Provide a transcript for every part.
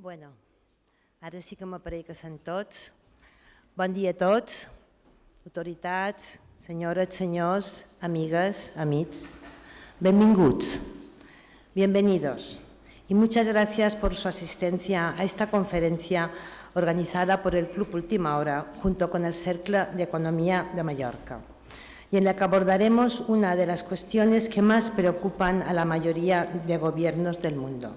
Bueno, ara sí que m'apareix que són tots. Bon dia a tots, autoritats, senyores, senyors, amigues, amics. Benvinguts, bienvenidos. Y muchas gracias por su asistencia a esta conferencia organizada por el Club Última Hora junto con el Cercle de Economía de Mallorca, y en la que abordaremos una de las cuestiones que más preocupan a la mayoría de gobiernos del mundo: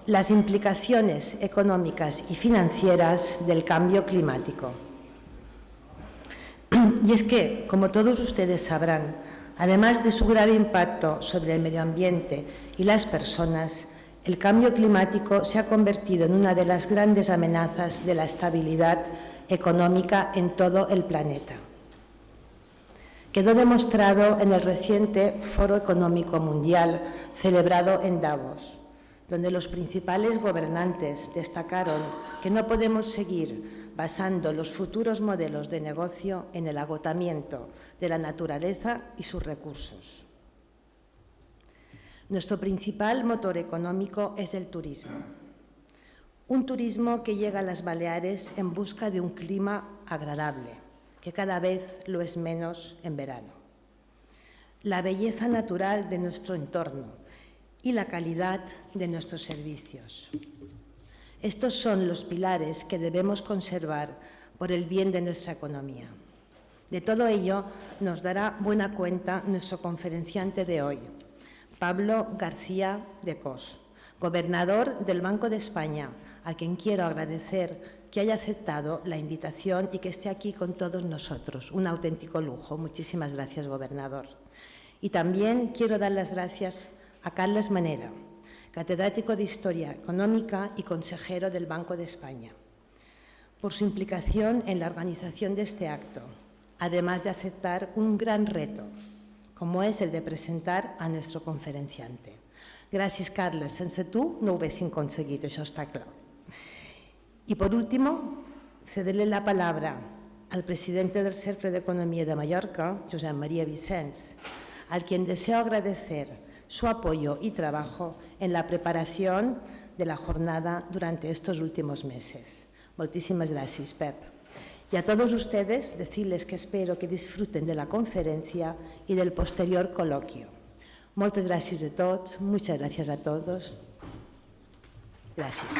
las implicaciones económicas y financieras del cambio climático. Y es que, como todos ustedes sabrán, además de su grave impacto sobre el medio ambiente y las personas, el cambio climático se ha convertido en una de las grandes amenazas de la estabilidad económica en todo el planeta. Quedó demostrado en el reciente Foro Económico Mundial celebrado en Davos, donde los principales gobernantes destacaron que no podemos seguir basando los futuros modelos de negocio en el agotamiento de la naturaleza y sus recursos. Nuestro principal motor económico es el turismo. Un turismo que llega a las Baleares en busca de un clima agradable, que cada vez lo es menos en verano. La belleza natural de nuestro entorno y la calidad de nuestros servicios. Estos son los pilares que debemos conservar por el bien de nuestra economía. De todo ello nos dará buena cuenta nuestro conferenciante de hoy, Pablo García de Cos, gobernador del Banco de España, a quien quiero agradecer que haya aceptado la invitación y que esté aquí con todos nosotros. Un auténtico lujo. Muchísimas gracias, gobernador. Y también quiero dar las gracias a Carles Manera, catedrático de Historia Económica y consejero del Banco de España, por su implicación en la organización de este acto, además de aceptar un gran reto, como es el de presentar a nuestro conferenciante. Gràcies, Carles. Sense tu no ho haguéssim aconseguit, això està clar. Y por último, cederle la palabra al presidente del Cercle de Economía de Mallorca, Josep María Vicens, al quien deseo agradecer su apoyo y trabajo en la preparación de la jornada durante estos últimos meses. Muchísimas gracias, Pep. Y a todos ustedes decirles que espero que disfruten de la conferencia y del posterior coloquio. Muchas gracias a todos, muchas gracias a todos. Gracias.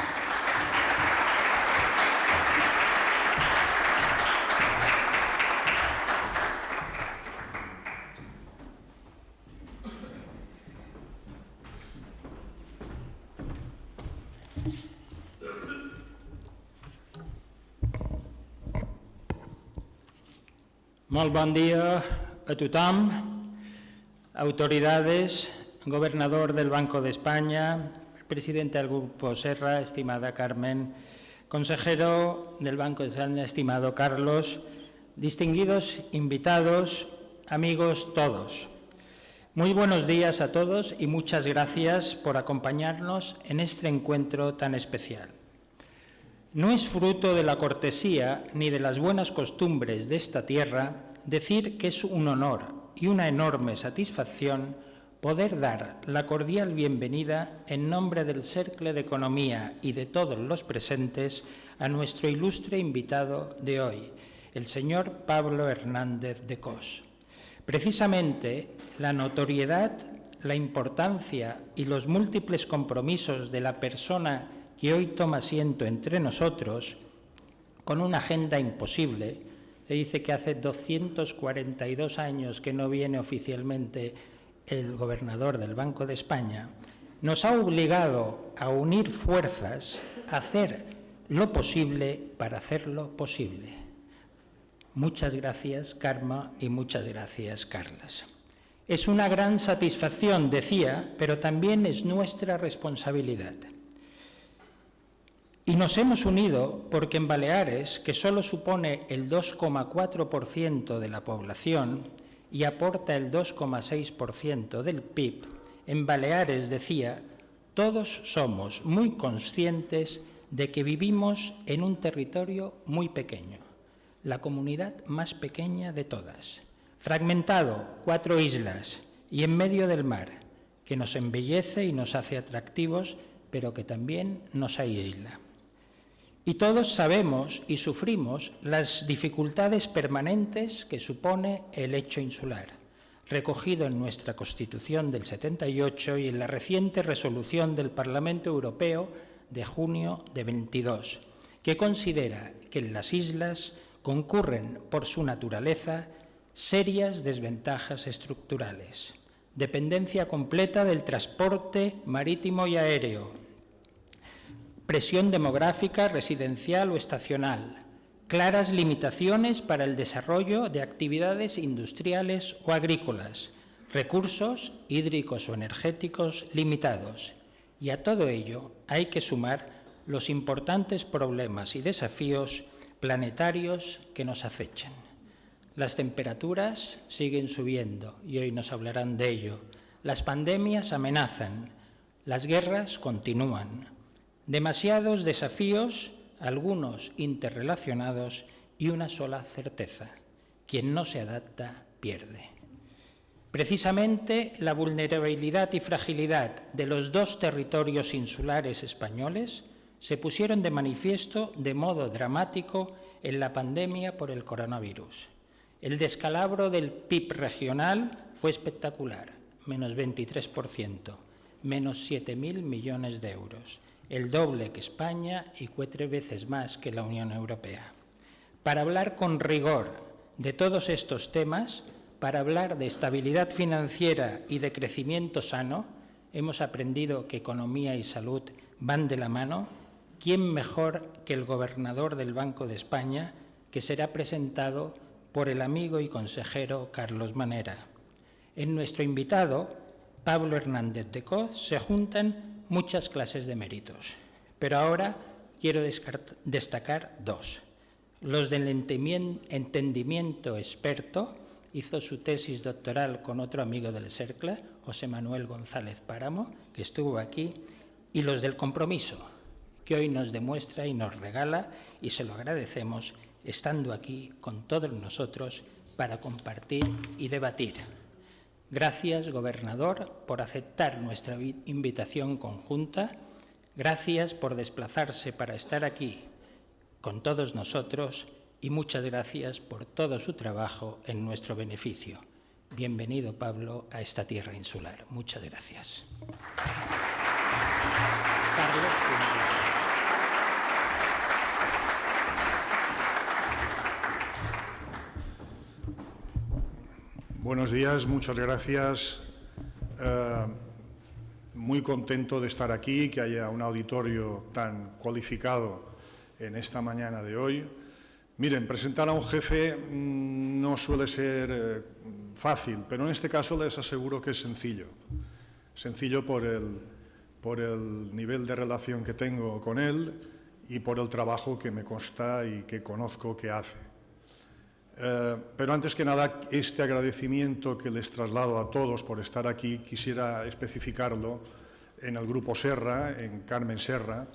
Molt bon dia a tothom, autoridades, gobernador del Banco de España, presidente del Grupo Serra, estimada Carmen, consejero del Banco de España, estimado Carlos, distinguidos invitados, amigos todos. Muy buenos días a todos y muchas gracias por acompañarnos en este encuentro tan especial. No es fruto de la cortesía ni de las buenas costumbres de esta tierra decir que es un honor y una enorme satisfacción poder dar la cordial bienvenida en nombre del Cercle de Economía y de todos los presentes a nuestro ilustre invitado de hoy, el señor Pablo Hernández de Cos. Precisamente la notoriedad, la importancia y los múltiples compromisos de la persona que hoy toma asiento entre nosotros, con una agenda imposible. Se dice que hace 242 años que no viene oficialmente el gobernador del Banco de España, nos ha obligado a unir fuerzas, a hacer lo posible para hacerlo posible. Muchas gracias, Karma, y muchas gracias, Carlas. Es una gran satisfacción, decía, pero también es nuestra responsabilidad. Y nos hemos unido porque en Baleares, que solo supone el 2,4% de la población y aporta el 2,6% del PIB, en Baleares, decía, todos somos muy conscientes de que vivimos en un territorio muy pequeño, la comunidad más pequeña de todas, fragmentado, 4 islas y en medio del mar, que nos embellece y nos hace atractivos pero que también nos aísla. Y todos sabemos y sufrimos las dificultades permanentes que supone el hecho insular, recogido en nuestra Constitución del 78 y en la reciente resolución del Parlamento Europeo de junio de 22, que considera que en las islas concurren por su naturaleza serias desventajas estructurales: dependencia completa del transporte marítimo y aéreo, presión demográfica residencial o estacional, claras limitaciones para el desarrollo de actividades industriales o agrícolas, recursos hídricos o energéticos limitados. Y a todo ello hay que sumar los importantes problemas y desafíos planetarios que nos acechan. Las temperaturas siguen subiendo y hoy nos hablarán de ello. Las pandemias amenazan, las guerras continúan. Demasiados desafíos, algunos interrelacionados, y una sola certeza: quien no se adapta pierde. Precisamente la vulnerabilidad y fragilidad de los dos territorios insulares españoles se pusieron de manifiesto de modo dramático en la pandemia por el coronavirus. El descalabro del PIB regional fue espectacular, menos 23%, menos 7.000 millones de euros, el doble que España y 4 veces más que la Unión Europea. Para hablar con rigor de todos estos temas, para hablar de estabilidad financiera y de crecimiento sano, hemos aprendido que economía y salud van de la mano. ¿Quién mejor que el gobernador del Banco de España, que será presentado por el amigo y consejero Carlos Manera? En nuestro invitado, Pablo Hernández de Coz, se juntan muchas clases de méritos, pero ahora quiero destacar dos. Los del entendimiento experto, hizo su tesis doctoral con otro amigo del CERCLA, José Manuel González Páramo, que estuvo aquí, y los del compromiso, que hoy nos demuestra y nos regala, y se lo agradecemos, estando aquí con todos nosotros para compartir y debatir. Gracias, gobernador, por aceptar nuestra invitación conjunta. Gracias por desplazarse para estar aquí con todos nosotros y muchas gracias por todo su trabajo en nuestro beneficio. Bienvenido, Pablo, a esta tierra insular. Muchas gracias. Carlos. Buenos días, muchas gracias. Muy contento de estar aquí, que haya un auditorio tan cualificado en esta mañana de hoy. Miren, presentar a un jefe no suele ser fácil, pero en este caso les aseguro que es sencillo. Sencillo por el nivel de relación que tengo con él y por el trabajo que me consta y que conozco que hace. Pero antes que nada, este agradecimiento que les traslado a todos por estar aquí, quisiera especificarlo en el Grupo Serra, en Carmen Serra,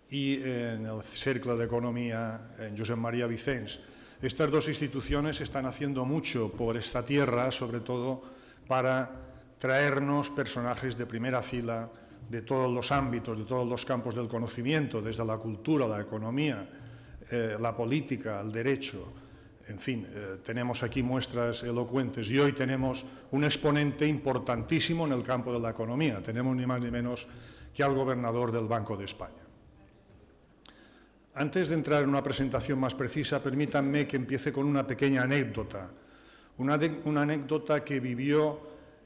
y en el Cercle d'Economía, en Josep María Vicens. Estas dos instituciones están haciendo mucho por esta tierra, sobre todo para traernos personajes de primera fila de todos los ámbitos, de todos los campos del conocimiento, desde la cultura, la economía, la política, el derecho. En fin, tenemos aquí muestras elocuentes y hoy tenemos un exponente importantísimo en el campo de la economía. Tenemos ni más ni menos que al gobernador del Banco de España. Antes de entrar en una presentación más precisa, permítanme que empiece con una pequeña anécdota. Una anécdota que vivió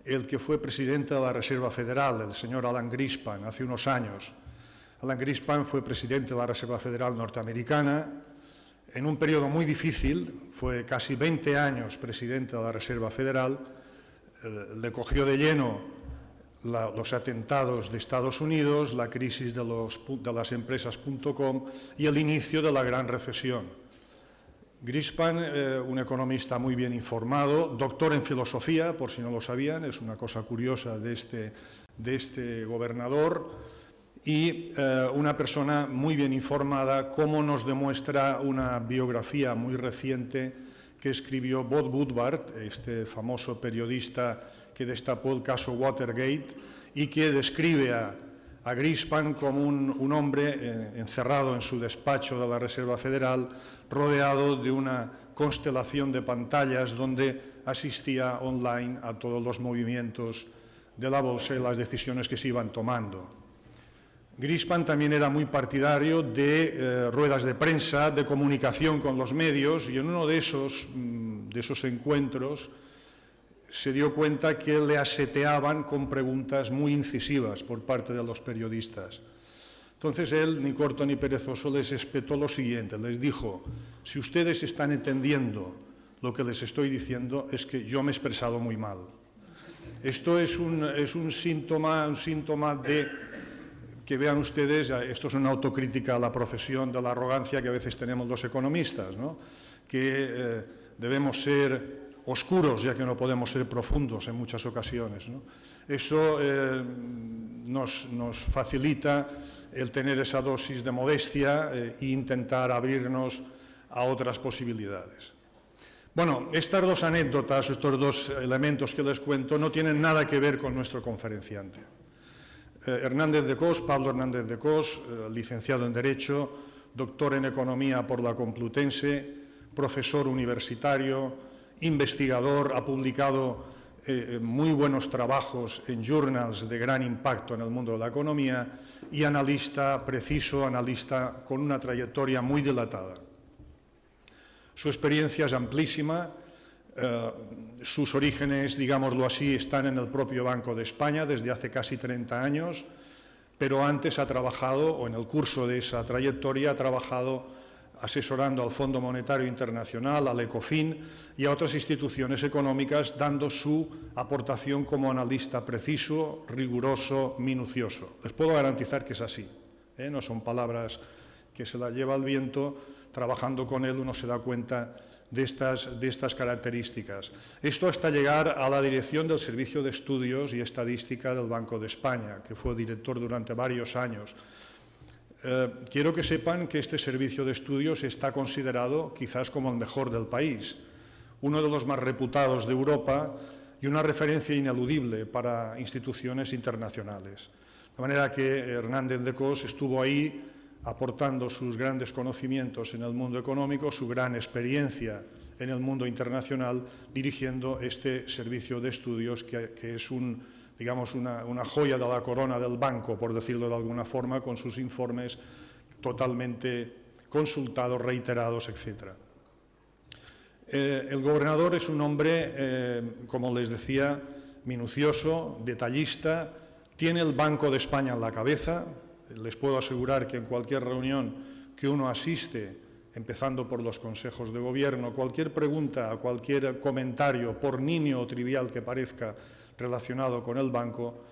el que fue presidente de la Reserva Federal, el señor Alan Greenspan, hace unos años. Alan Greenspan fue presidente de la Reserva Federal norteamericana en un periodo muy difícil, fue casi 20 años presidente de la Reserva Federal, le cogió de lleno los atentados de Estados Unidos, la crisis de las empresas .com y el inicio de la gran recesión. Greenspan, un economista muy bien informado, doctor en filosofía, por si no lo sabían, es una cosa curiosa de este gobernador, y una persona muy bien informada, como nos demuestra una biografía muy reciente que escribió Bob Woodward, este famoso periodista que destapó el caso Watergate y que describe a a Greenspan como un hombre encerrado en su despacho de la Reserva Federal, rodeado de una constelación de pantallas donde asistía online a todos los movimientos de la bolsa y las decisiones que se iban tomando. Greenspan también era muy partidario de ruedas de prensa, de comunicación con los medios, y en uno de esos encuentros se dio cuenta que le aseteaban con preguntas muy incisivas por parte de los periodistas. Entonces él, ni corto ni perezoso, les espetó lo siguiente, les dijo: si ustedes están entendiendo lo que les estoy diciendo, es que yo me he expresado muy mal. Esto es un síntoma de que vean ustedes, esto es una autocrítica a la profesión de la arrogancia que a veces tenemos los economistas, ¿no? Que debemos ser oscuros, ya que no podemos ser profundos en muchas ocasiones, ¿no? Eso nos facilita el tener esa dosis de modestia e intentar abrirnos a otras posibilidades. Bueno, estas dos anécdotas, estos dos elementos que les cuento, no tienen nada que ver con nuestro conferenciante. Pablo Hernández de Cos, licenciado en Derecho, doctor en Economía por la Complutense, profesor universitario, investigador, ha publicado muy buenos trabajos en journals de gran impacto en el mundo de la economía y analista preciso, analista con una trayectoria muy dilatada. Su experiencia es amplísima, sus orígenes, digámoslo así, están en el propio Banco de España desde hace casi 30 años, pero antes ha trabajado, o en el curso de esa trayectoria, ha trabajado asesorando al Fondo Monetario Internacional, al ECOFIN y a otras instituciones económicas, dando su aportación como analista preciso, riguroso, minucioso. Les puedo garantizar que es así, no son palabras que se las lleva el viento. Trabajando con él uno se da cuenta de estas características. Esto hasta llegar a la dirección del Servicio de Estudios y Estadística del Banco de España, que fue director durante varios años. Quiero que sepan que este servicio de estudios está considerado quizás como el mejor del país, uno de los más reputados de Europa y una referencia ineludible para instituciones internacionales. De manera que Hernández de Cos estuvo ahí aportando sus grandes conocimientos en el mundo económico, su gran experiencia en el mundo internacional, dirigiendo este servicio de estudios que es digamos, una joya de la corona del banco, por decirlo de alguna forma, con sus informes totalmente consultados, reiterados, etc. El gobernador es un hombre, como les decía, minucioso, detallista, tiene el Banco de España en la cabeza. Les puedo asegurar que en cualquier reunión que uno asiste, empezando por los consejos de gobierno, cualquier pregunta, cualquier comentario, por nimio o trivial que parezca, relacionado con el banco,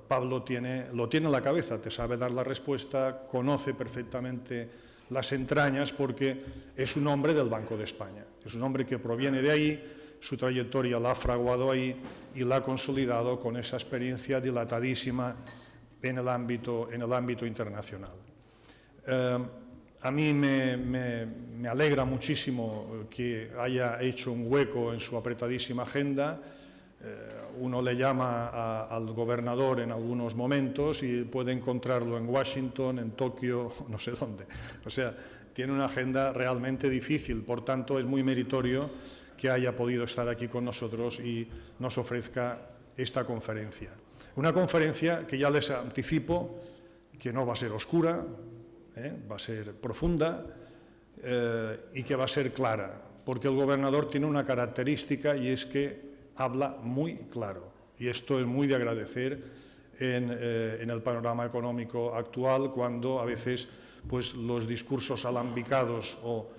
Pablo lo tiene en la cabeza, te sabe dar la respuesta, conoce perfectamente las entrañas porque es un hombre del Banco de España, es un hombre que proviene de ahí, su trayectoria la ha fraguado ahí y la ha consolidado con esa experiencia dilatadísima en el ámbito internacional. A mí me alegra muchísimo que haya hecho un hueco en su apretadísima agenda. Uno le llama al gobernador en algunos momentos y puede encontrarlo en Washington, en Tokio, no sé dónde. O sea, tiene una agenda realmente difícil, por tanto es muy meritorio que haya podido estar aquí con nosotros y nos ofrezca esta conferencia. Una conferencia que ya les anticipo que no va a ser oscura, va a ser profunda y que va a ser clara, porque el gobernador tiene una característica y es que habla muy claro, y esto es muy de agradecer en el panorama económico actual, cuando a veces pues, los discursos alambicados o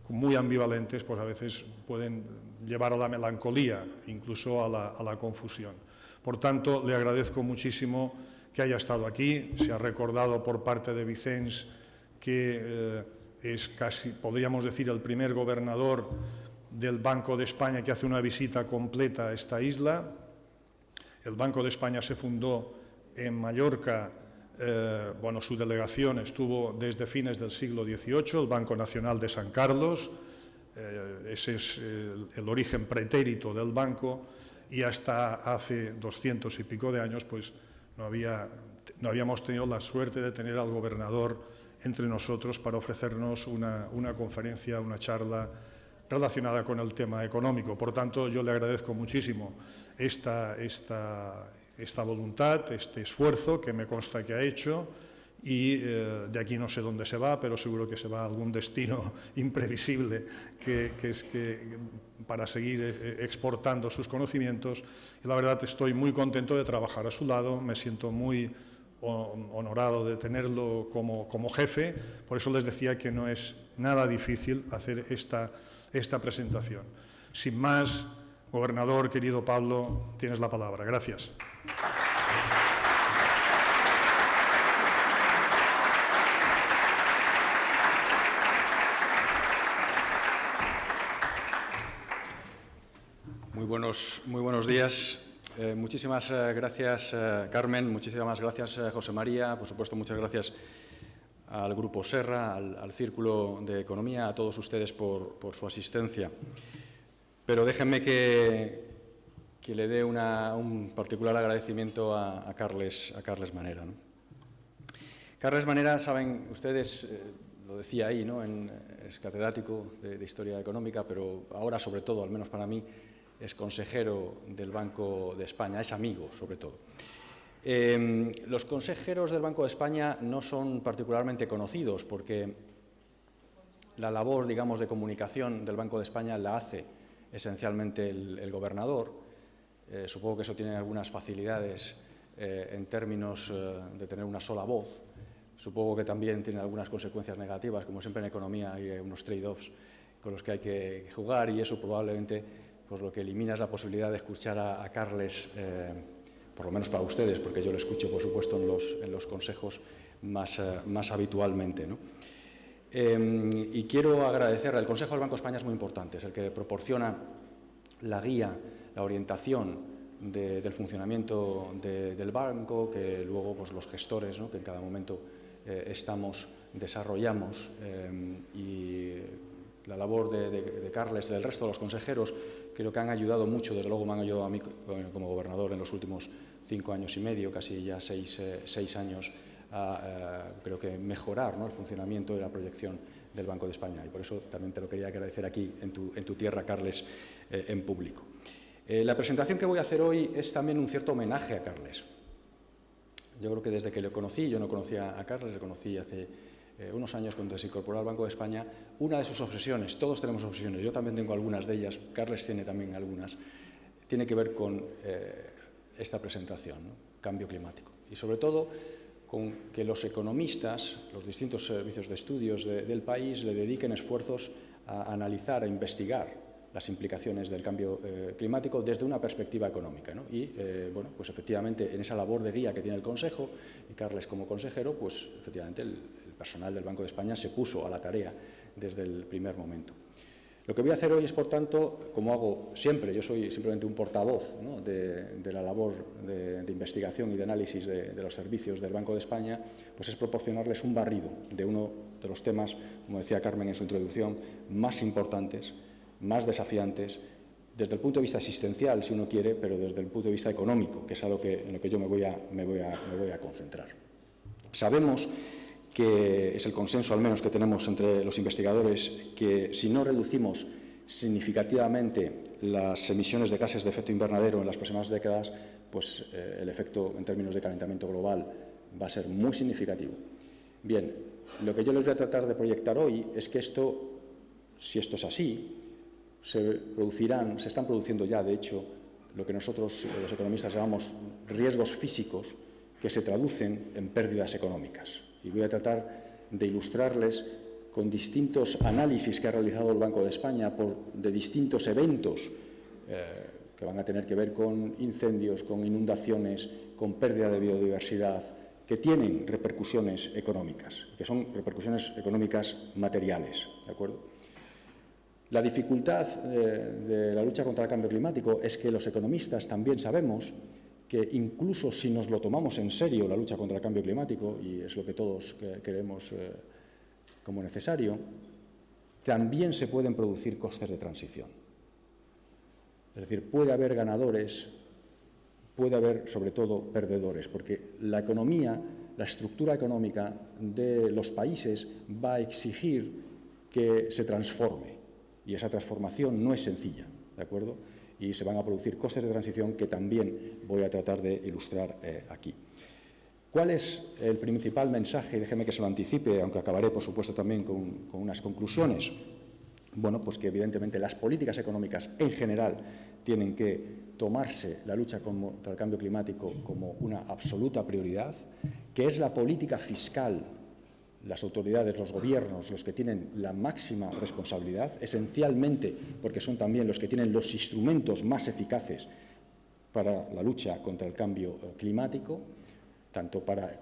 muy ambivalentes pues, a veces pueden llevar a la melancolía, incluso a la confusión. Por tanto, le agradezco muchísimo que haya estado aquí. Se ha recordado por parte de Vicens que es casi, podríamos decir, el primer gobernador del Banco de España que hace una visita completa a esta isla. El Banco de España se fundó en Mallorca, su delegación estuvo desde fines del siglo XVIII, el Banco Nacional de San Carlos, ese es el origen pretérito del banco, y hasta hace 200 y pico de años pues no había no habíamos tenido la suerte de tener al gobernador entre nosotros para ofrecernos una conferencia, una charla relacionada con el tema económico. Por tanto, yo le agradezco muchísimo esta voluntad, este esfuerzo que me consta que ha hecho, y de aquí no sé dónde se va, pero seguro que se va a algún destino imprevisible para seguir exportando sus conocimientos. Y la verdad estoy muy contento de trabajar a su lado, me siento muy honorado de tenerlo como jefe, por eso les decía que no es nada difícil hacer esta presentación. Sin más, gobernador, querido Pablo, tienes la palabra. Gracias. Muy buenos días. Muchísimas gracias, Carmen. Muchísimas gracias, José María. Por supuesto, muchas gracias al Grupo Serra, al Círculo de Economía, a todos ustedes por su asistencia. Pero déjenme que le dé un particular agradecimiento a Carles Manera, ¿no? Carles Manera, saben ustedes, lo decía ahí, ¿no? Es catedrático de Historia Económica, pero ahora, sobre todo, al menos para mí, es consejero del Banco de España, es amigo, sobre todo. Los consejeros del Banco de España no son particularmente conocidos porque la labor, digamos, de comunicación del Banco de España la hace esencialmente el gobernador. Supongo que eso tiene algunas facilidades en términos de tener una sola voz. Supongo que también tiene algunas consecuencias negativas, como siempre en economía hay unos trade-offs con los que hay que jugar, y eso probablemente pues lo que elimina es la posibilidad de escuchar a Carles, por lo menos para ustedes, porque yo lo escucho, por supuesto, en los consejos más habitualmente, ¿no? Y quiero agradecerle. El Consejo del Banco de España es muy importante, es el que proporciona la guía, la orientación del funcionamiento del banco, que luego pues, los gestores, ¿no? que en cada momento desarrollamos, y la labor de Carles y del resto de los consejeros creo que han ayudado mucho, desde luego me han ayudado a mí como gobernador en los últimos 5 años y medio, casi ya 6 años, creo que mejorar, ¿no? el funcionamiento y la proyección del Banco de España, y por eso también te lo quería agradecer aquí en tu tierra, Carles, en público. La presentación que voy a hacer hoy es también un cierto homenaje a Carles. Yo creo que desde que le conocí, yo no conocía a Carles, le conocí hace unos años cuando se incorporó al Banco de España, una de sus obsesiones, todos tenemos obsesiones, yo también tengo algunas de ellas, Carles tiene también algunas, tiene que ver con esta presentación, ¿no? Cambio climático. Y sobre todo con que los economistas, los distintos servicios de estudios del país le dediquen esfuerzos a analizar, a investigar las implicaciones del cambio climático desde una perspectiva económica, ¿no? Y, bueno, pues efectivamente en esa labor de guía que tiene el Consejo, y Carles como consejero, pues efectivamente el personal del Banco de España se puso a la tarea desde el primer momento. Lo que voy a hacer hoy es, por tanto, como hago siempre, yo soy simplemente un portavoz, ¿no? de la labor de investigación y de análisis de los servicios del Banco de España, pues es proporcionarles un barrido de uno de los temas, como decía Carmen en su introducción, más importantes, más desafiantes, desde el punto de vista existencial, si uno quiere, pero desde el punto de vista económico, que es algo en lo que yo me voy a concentrar. Sabemos que es el consenso, al menos, que tenemos entre los investigadores, que si no reducimos significativamente las emisiones de gases de efecto invernadero en las próximas décadas, pues el efecto en términos de calentamiento global va a ser muy significativo. Bien, lo que yo les voy a tratar de proyectar hoy es que si esto es así, se están produciendo ya, de hecho, lo que nosotros, los economistas, llamamos riesgos físicos, que se traducen en pérdidas económicas. Y voy a tratar de ilustrarles con distintos análisis que ha realizado el Banco de España de distintos eventos que van a tener que ver con incendios, con inundaciones, con pérdida de biodiversidad, que tienen repercusiones económicas, que son repercusiones económicas materiales, ¿de acuerdo? La dificultad de la lucha contra el cambio climático es que los economistas también sabemos que incluso si nos lo tomamos en serio la lucha contra el cambio climático, y es lo que todos queremos como necesario, también se pueden producir costes de transición. Es decir, puede haber ganadores, puede haber sobre todo perdedores, porque la economía la estructura económica de los países va a exigir que se transforme, y esa transformación no es sencilla, ¿de acuerdo? Y se van a producir costes de transición que también voy a tratar de ilustrar aquí. ¿Cuál es el principal mensaje? Déjeme que se lo anticipe, aunque acabaré, por supuesto, también con unas conclusiones. Bueno, pues que evidentemente las políticas económicas en general tienen que tomarse la lucha contra el cambio climático como una absoluta prioridad, que es la política fiscal, las autoridades, los gobiernos, los que tienen la máxima responsabilidad, esencialmente porque son también los que tienen los instrumentos más eficaces para la lucha contra el cambio climático, tanto para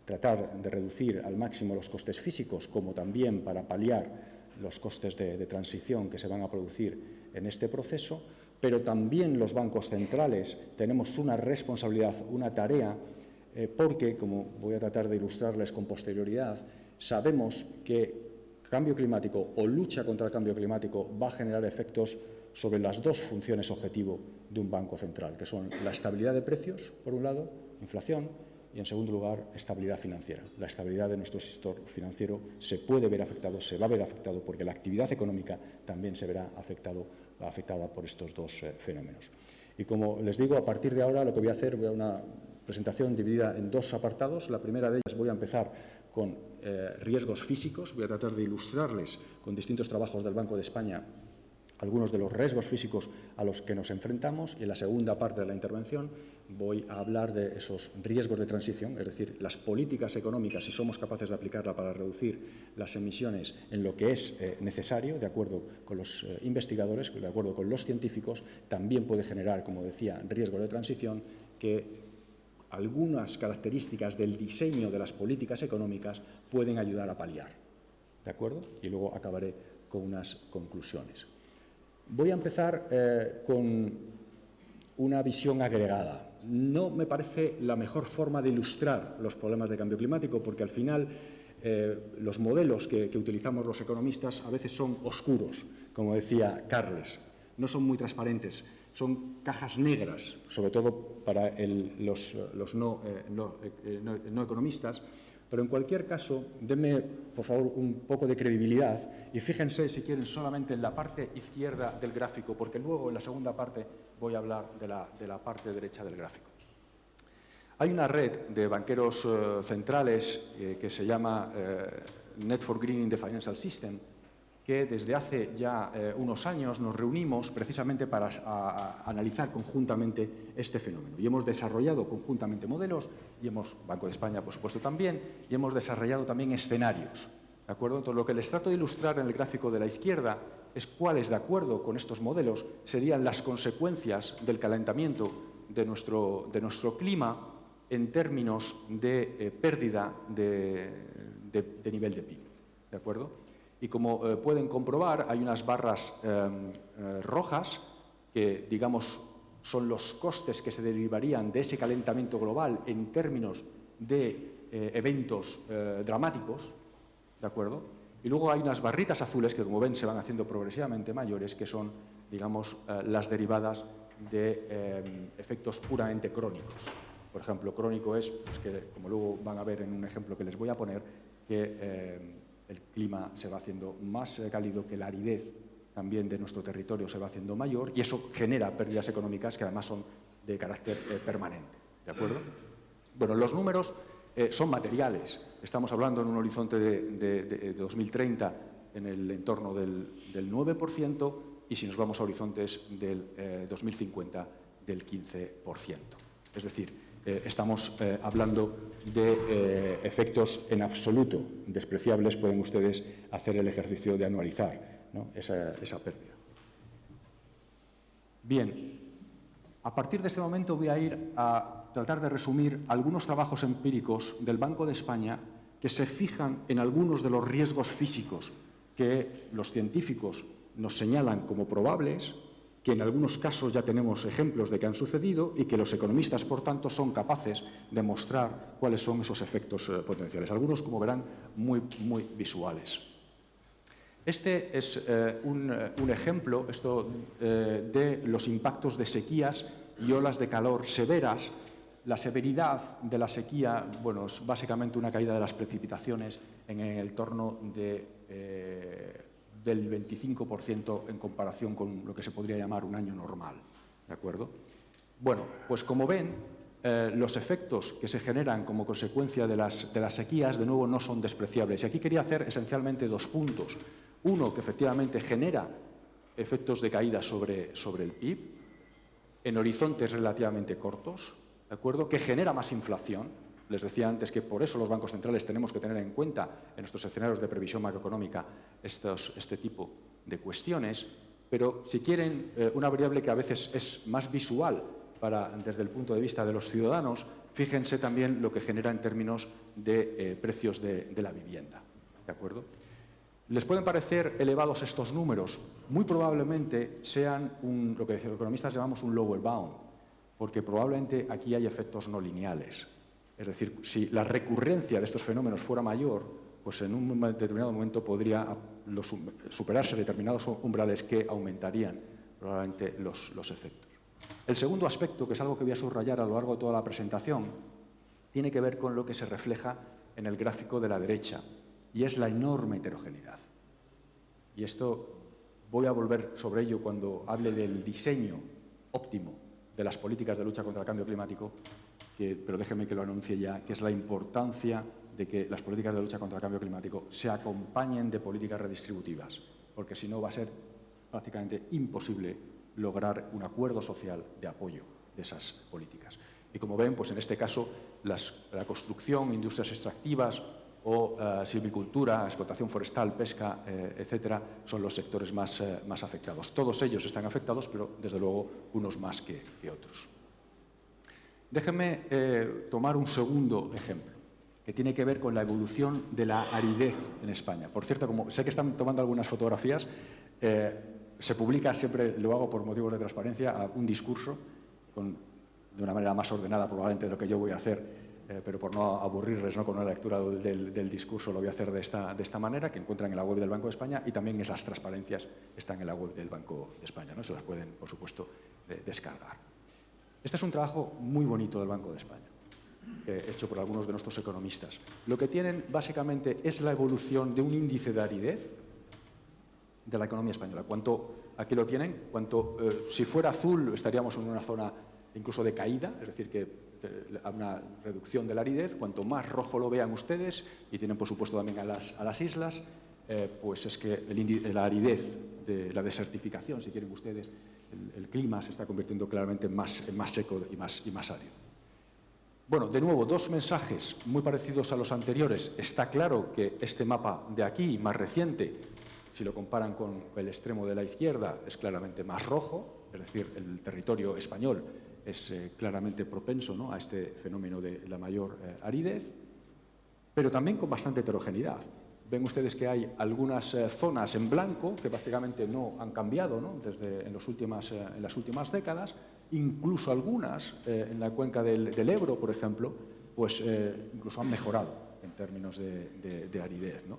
tratar de reducir al máximo los costes físicos como también para paliar los costes de transición que se van a producir en este proceso, pero también los bancos centrales tenemos una responsabilidad, una tarea, porque, como voy a tratar de ilustrarles con posterioridad, sabemos que cambio climático o lucha contra el cambio climático va a generar efectos sobre las dos funciones objetivo de un banco central, que son la estabilidad de precios, por un lado, inflación, y, en segundo lugar, estabilidad financiera. La estabilidad de nuestro sector financiero se puede ver afectado, se va a ver afectado, porque la actividad económica también se verá afectada por estos dos fenómenos. Y, como les digo, a partir de ahora lo que voy a hacer, voy a una presentación dividida en dos apartados. La primera de ellas voy a empezar con riesgos físicos. Voy a tratar de ilustrarles con distintos trabajos del Banco de España algunos de los riesgos físicos a los que nos enfrentamos, y en la segunda parte de la intervención voy a hablar de esos riesgos de transición, es decir, las políticas económicas, si somos capaces de aplicarla para reducir las emisiones en lo que es necesario, de acuerdo con los investigadores, de acuerdo con los científicos, también puede generar, como decía, riesgos de transición que algunas características del diseño de las políticas económicas pueden ayudar a paliar, ¿de acuerdo? Y luego acabaré con unas conclusiones. Voy a empezar con una visión agregada. No me parece la mejor forma de ilustrar los problemas de cambio climático, porque al final los modelos que utilizamos los economistas a veces son oscuros, como decía Carles, no son muy transparentes, son cajas negras, sobre todo para los no economistas. Pero en cualquier caso, denme, por favor, un poco de credibilidad y fíjense, si quieren, solamente en la parte izquierda del gráfico, porque luego en la segunda parte voy a hablar de la parte derecha del gráfico. Hay una red de banqueros centrales que se llama Net for Greening the Financial System, que desde hace ya unos años nos reunimos precisamente para analizar conjuntamente este fenómeno. Y hemos desarrollado conjuntamente modelos, y Banco de España, por supuesto, también, y hemos desarrollado también escenarios, ¿de acuerdo? Entonces, lo que les trato de ilustrar en el gráfico de la izquierda es cuáles, de acuerdo con estos modelos, serían las consecuencias del calentamiento de nuestro clima en términos de pérdida de nivel de PIB, ¿de acuerdo? Y como pueden comprobar, hay unas barras rojas que, digamos, son los costes que se derivarían de ese calentamiento global en términos de eventos dramáticos, ¿de acuerdo? Y luego hay unas barritas azules que, como ven, se van haciendo progresivamente mayores, que son, digamos, las derivadas de efectos puramente crónicos. Por ejemplo, crónico es, pues, que, como luego van a ver en un ejemplo que les voy a poner, que el clima se va haciendo más cálido, que la aridez también de nuestro territorio se va haciendo mayor, y eso genera pérdidas económicas que además son de carácter permanente, ¿de acuerdo? Bueno, los números son materiales. Estamos hablando en un horizonte de 2030 en el entorno del 9%, y si nos vamos a horizontes del 2050 del 15%. Es decir, estamos hablando de efectos en absoluto despreciables. Pueden ustedes hacer el ejercicio de anualizar, ¿no?, esa pérdida. Bien, a partir de este momento voy a ir a tratar de resumir algunos trabajos empíricos del Banco de España que se fijan en algunos de los riesgos físicos que los científicos nos señalan como probables, que en algunos casos ya tenemos ejemplos de que han sucedido y que los economistas, por tanto, son capaces de mostrar cuáles son esos efectos potenciales. Algunos, como verán, muy visuales. Este es un ejemplo de los impactos de sequías y olas de calor severas La severidad de la sequía, bueno, es básicamente una caída de las precipitaciones en el entorno del 25% en comparación con lo que se podría llamar un año normal, ¿de acuerdo? Bueno, pues como ven, los efectos que se generan como consecuencia de las sequías, de nuevo, no son despreciables. Y aquí quería hacer esencialmente dos puntos. Uno, que efectivamente genera efectos de caída sobre el PIB en horizontes relativamente cortos, ¿de acuerdo?, que genera más inflación. Les decía antes que por eso los bancos centrales tenemos que tener en cuenta en nuestros escenarios de previsión macroeconómica este tipo de cuestiones, pero si quieren una variable que a veces es más visual desde el punto de vista de los ciudadanos, fíjense también lo que genera en términos de precios de la vivienda, ¿de acuerdo? ¿Les pueden parecer elevados estos números? Muy probablemente sean lo que los economistas llamamos un lower bound, porque probablemente aquí hay efectos no lineales. Es decir, si la recurrencia de estos fenómenos fuera mayor, pues en un determinado momento podría superarse determinados umbrales que aumentarían probablemente los efectos. El segundo aspecto, que es algo que voy a subrayar a lo largo de toda la presentación, tiene que ver con lo que se refleja en el gráfico de la derecha, y es la enorme heterogeneidad. Y esto voy a volver sobre ello cuando hable del diseño óptimo de las políticas de lucha contra el cambio climático, pero déjenme que lo anuncie ya, que es la importancia de que las políticas de lucha contra el cambio climático se acompañen de políticas redistributivas, porque si no va a ser prácticamente imposible lograr un acuerdo social de apoyo de esas políticas. Y como ven, pues en este caso, la construcción, industrias extractivas o silvicultura, explotación forestal, pesca, etcétera, son los sectores más afectados. Todos ellos están afectados, pero desde luego unos más que otros. Déjenme tomar un segundo ejemplo, que tiene que ver con la evolución de la aridez en España. Por cierto, como sé que están tomando algunas fotografías, se publica, siempre lo hago por motivos de transparencia, un discurso de una manera más ordenada probablemente de lo que yo voy a hacer, pero por no aburrirles, ¿no?, con una lectura del discurso lo voy a hacer de esta manera, que encuentran en la web del Banco de España, y también las transparencias están en la web del Banco de España, ¿no? Se las pueden, por supuesto, descargar. Este es un trabajo muy bonito del Banco de España, hecho por algunos de nuestros economistas. Lo que tienen básicamente es la evolución de un índice de aridez de la economía española. Aquí lo tienen, si fuera azul estaríamos en una zona incluso de caída, es decir, que una reducción de la aridez. Cuanto más rojo lo vean ustedes, y tienen por supuesto también a las islas, pues es que la aridez, la desertificación, si quieren ustedes, el clima se está convirtiendo claramente en más seco y más árido. Bueno, de nuevo, dos mensajes muy parecidos a los anteriores. Está claro que este mapa de aquí, más reciente, si lo comparan con el extremo de la izquierda, es claramente más rojo, es decir, el territorio español es claramente propenso, ¿no?, a este fenómeno de la mayor aridez, pero también con bastante heterogeneidad. Ven ustedes que hay algunas zonas en blanco que prácticamente no han cambiado, ¿no?, en las últimas décadas, incluso algunas en la cuenca del Ebro, por ejemplo, pues incluso han mejorado en términos de aridez, ¿no?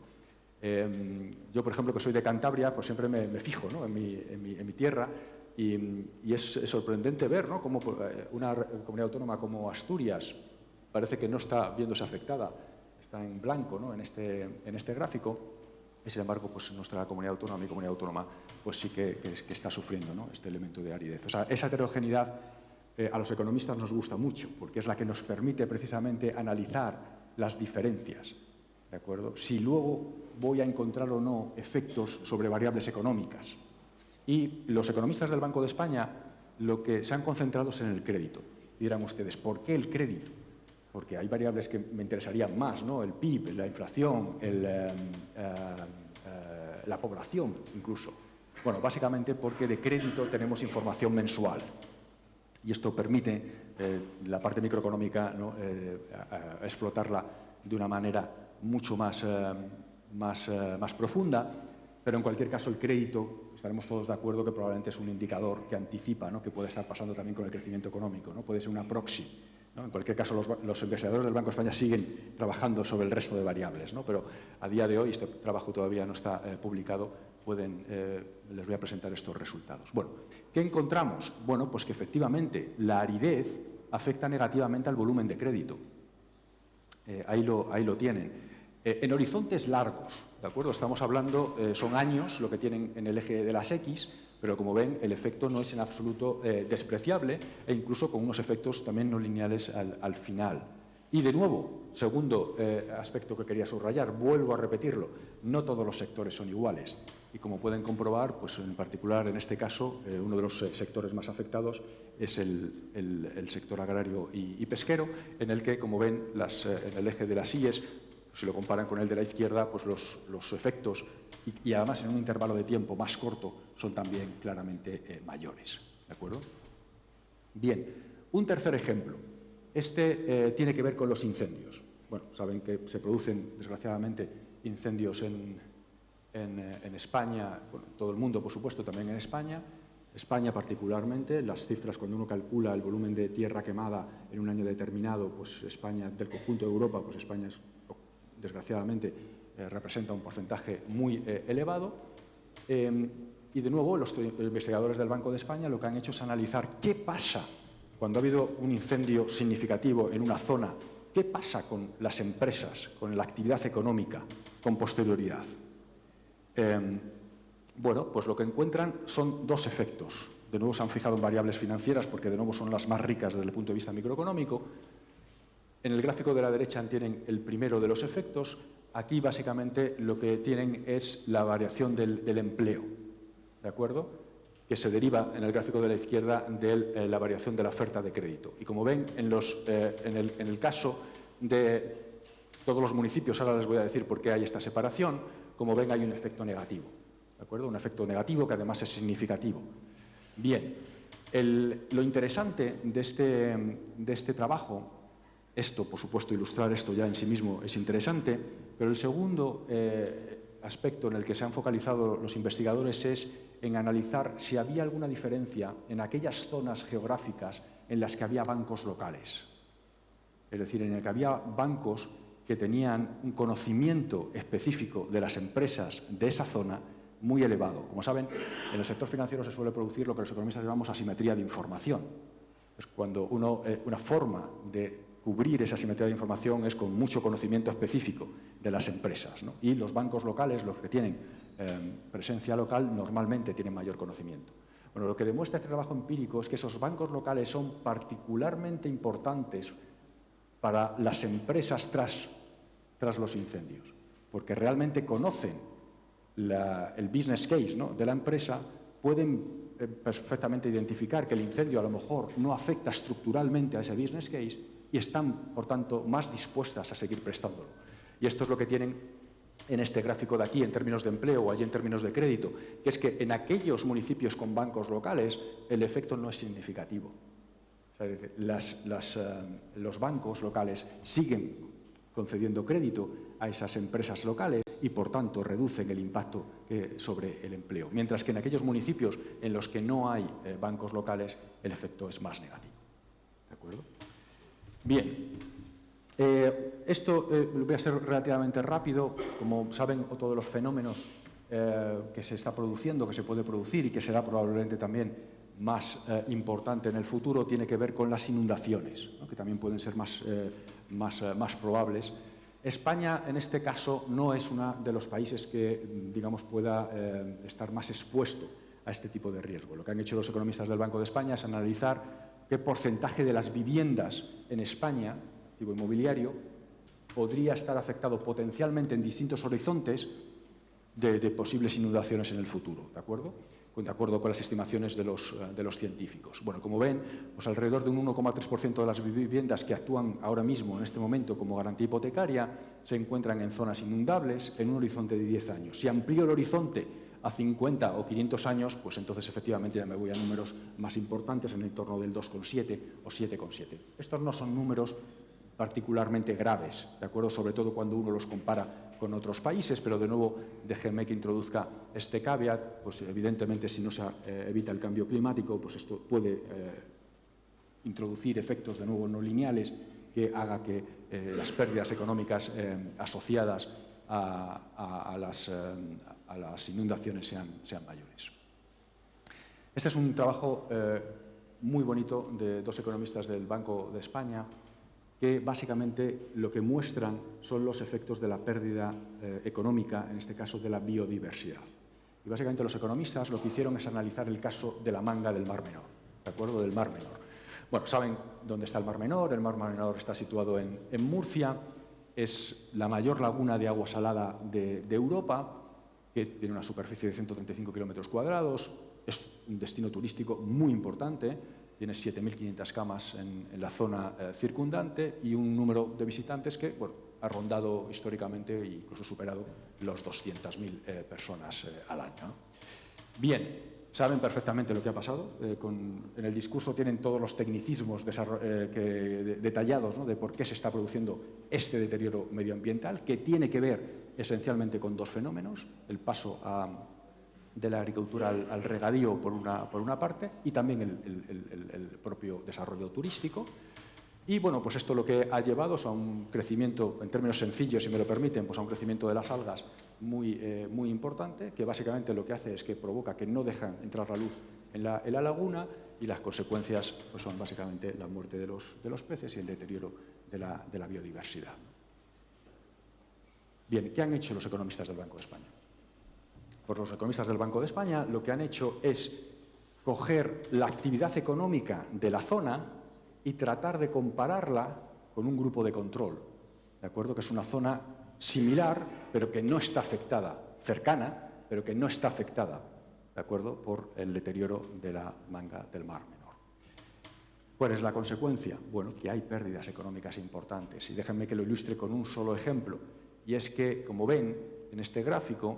Yo, por ejemplo, que soy de Cantabria, pues siempre me fijo, ¿no?, en mi tierra, y es sorprendente ver, ¿no?, cómo una comunidad autónoma como Asturias parece que no está viéndose afectada, está en blanco, ¿no?, en este gráfico, y sin embargo, pues nuestra comunidad autónoma, mi comunidad autónoma, pues sí que está sufriendo, ¿no?, este elemento de aridez. O sea, esa heterogeneidad a los economistas nos gusta mucho, porque es la que nos permite precisamente analizar las diferencias, ¿de acuerdo? Si luego voy a encontrar o no efectos sobre variables económicas. Y los economistas del Banco de España lo que se han concentrado es en el crédito. Y dirán ustedes, ¿por qué el crédito? Porque hay variables que me interesarían más, ¿no? El PIB, la inflación, la población incluso. Bueno, básicamente porque de crédito tenemos información mensual. Y esto permite la parte microeconómica, ¿no?, explotarla de una manera mucho más profunda, pero en cualquier caso el crédito, estaremos todos de acuerdo que probablemente es un indicador que anticipa, ¿no?, que puede estar pasando también con el crecimiento económico, ¿no? Puede ser una proxy, ¿no? En cualquier caso los investigadores del Banco de España siguen trabajando sobre el resto de variables, ¿no? Pero a día de hoy, este trabajo todavía no está publicado, les voy a presentar estos resultados. Bueno, ¿qué encontramos? Bueno, pues que efectivamente la aridez afecta negativamente al volumen de crédito. Ahí lo tienen. En horizontes largos, ¿de acuerdo? Estamos hablando, son años lo que tienen en el eje de las X, pero como ven, el efecto no es en absoluto despreciable e incluso con unos efectos también no lineales al final. Y de nuevo, segundo aspecto que quería subrayar, vuelvo a repetirlo, no todos los sectores son iguales. Y como pueden comprobar, pues en particular en este caso, uno de los sectores más afectados es el sector agrario y pesquero, en el que, como ven, en el eje de las Y's, si lo comparan con el de la izquierda, pues los efectos, y además en un intervalo de tiempo más corto, son también claramente mayores. ¿De acuerdo? Bien, un tercer ejemplo. Este tiene que ver con los incendios. Bueno, saben que se producen, desgraciadamente, incendios en España, bueno, todo el mundo, por supuesto, también en España. España particularmente, las cifras, cuando uno calcula el volumen de tierra quemada en un año determinado, pues España, del conjunto de Europa, pues España es, desgraciadamente, representa un porcentaje muy elevado. Y de nuevo, los investigadores del Banco de España lo que han hecho es analizar qué pasa cuando ha habido un incendio significativo en una zona, qué pasa con las empresas, con la actividad económica, con posterioridad. Bueno, pues lo que encuentran son dos efectos. De nuevo se han fijado en variables financieras porque de nuevo son las más ricas desde el punto de vista microeconómico. En el gráfico de la derecha tienen el primero de los efectos. Aquí básicamente lo que tienen es la variación del empleo, ¿de acuerdo?, que se deriva en el gráfico de la izquierda de la variación de la oferta de crédito. Y como ven, en el caso de todos los municipios, ahora les voy a decir por qué hay esta separación, como ven hay un efecto negativo, ¿de acuerdo? Un efecto negativo que además es significativo. Bien, lo interesante de este trabajo, esto, por supuesto, ilustrar esto ya en sí mismo es interesante, pero el segundo aspecto en el que se han focalizado los investigadores es en analizar si había alguna diferencia en aquellas zonas geográficas en las que había bancos locales. Es decir, en el que había bancos que tenían un conocimiento específico de las empresas de esa zona muy elevado. Como saben, en el sector financiero se suele producir lo que los economistas llamamos asimetría de información. Es cuando una forma de cubrir esa asimetría de información es con mucho conocimiento específico de las empresas, ¿no? Y los bancos locales, los que tienen presencia local, normalmente tienen mayor conocimiento. Bueno, lo que demuestra este trabajo empírico es que esos bancos locales son particularmente importantes para las empresas tras los incendios, porque realmente conocen el business case, ¿no?, de la empresa, pueden perfectamente identificar que el incendio a lo mejor no afecta estructuralmente a ese business case y están, por tanto, más dispuestas a seguir prestándolo. Y esto es lo que tienen en este gráfico de aquí en términos de empleo o allí en términos de crédito, que es que en aquellos municipios con bancos locales el efecto no es significativo. O sea, es decir, los bancos locales siguen concediendo crédito a esas empresas locales y, por tanto, reducen el impacto sobre el empleo. Mientras que en aquellos municipios en los que no hay bancos locales, el efecto es más negativo. ¿De acuerdo? Bien. Esto voy a ser relativamente rápido. Como saben, otro de los fenómenos que se está produciendo, que se puede producir y que será probablemente también más importante en el futuro, tiene que ver con las inundaciones, ¿no?, que también pueden ser más probables. España, en este caso, no es uno de los países que, digamos, pueda estar más expuesto a este tipo de riesgo. Lo que han hecho los economistas del Banco de España es analizar qué porcentaje de las viviendas en España, activo inmobiliario, podría estar afectado potencialmente en distintos horizontes de posibles inundaciones en el futuro, ¿de acuerdo? De acuerdo con las estimaciones de los científicos. Bueno, como ven, pues alrededor de un 1,3% de las viviendas que actúan ahora mismo, en este momento, como garantía hipotecaria, se encuentran en zonas inundables en un horizonte de 10 años. Si amplío el horizonte a 50 o 500 años, pues entonces efectivamente ya me voy a números más importantes, en el entorno del 2,7 o 7,7. Estos no son números particularmente graves, ¿de acuerdo? Sobre todo cuando uno los compara con otros países, pero de nuevo déjenme que introduzca este caveat, pues evidentemente si no se evita el cambio climático, pues esto puede introducir efectos de nuevo no lineales que haga que las pérdidas económicas asociadas a las inundaciones sean mayores. Este es un trabajo muy bonito de dos economistas del Banco de España que básicamente lo que muestran son los efectos de la pérdida económica, en este caso de la biodiversidad. Y básicamente los economistas lo que hicieron es analizar el caso de la manga del Mar Menor, ¿de acuerdo? Del Mar Menor. Bueno, saben dónde está el Mar Menor está situado en Murcia, es la mayor laguna de agua salada de Europa, que tiene una superficie de 135 kilómetros cuadrados, es un destino turístico muy importante, tiene 7.500 camas en la zona circundante y un número de visitantes que ha rondado históricamente e incluso superado los 200.000 personas al año. Bien, saben perfectamente lo que ha pasado. En el discurso tienen todos los tecnicismos detallados, ¿no?, de por qué se está produciendo este deterioro medioambiental, que tiene que ver esencialmente con dos fenómenos: el paso de la agricultura al regadío por una parte y también el propio desarrollo turístico. Y bueno, pues esto lo que ha llevado es a un crecimiento, en términos sencillos, si me lo permiten, pues a un crecimiento de las algas muy importante, que básicamente lo que hace es que provoca que no dejan entrar la luz en la laguna, y las consecuencias pues son básicamente la muerte de los peces y el deterioro de la biodiversidad. Bien, ¿qué han hecho los economistas del Banco de España? Pues los economistas del Banco de España lo que han hecho es coger la actividad económica de la zona y tratar de compararla con un grupo de control, ¿de acuerdo? Que es una zona similar, pero que no está afectada, cercana, pero que no está afectada, ¿de acuerdo?, por el deterioro de la manga del Mar Menor. ¿Cuál es la consecuencia? Bueno, que hay pérdidas económicas importantes. Y déjenme que lo ilustre con un solo ejemplo. Y es que, como ven en este gráfico,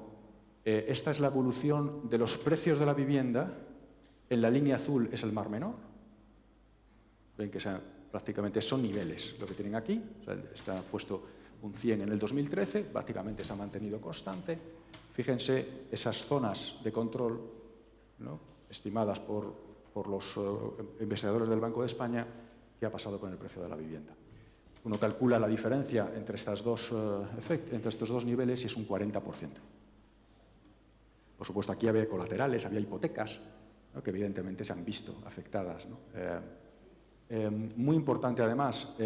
esta es la evolución de los precios de la vivienda. En la línea azul es el Mar Menor. Ven que prácticamente son niveles lo que tienen aquí. O sea, está puesto un 100 en el 2013, prácticamente se ha mantenido constante. Fíjense esas zonas de control, ¿no?, estimadas por los investigadores del Banco de España, qué ha pasado con el precio de la vivienda. Uno calcula la diferencia entre estos dos niveles y es un 40%. Por supuesto, aquí había colaterales, había hipotecas, ¿no?, que evidentemente se han visto afectadas, ¿no? Muy importante, además,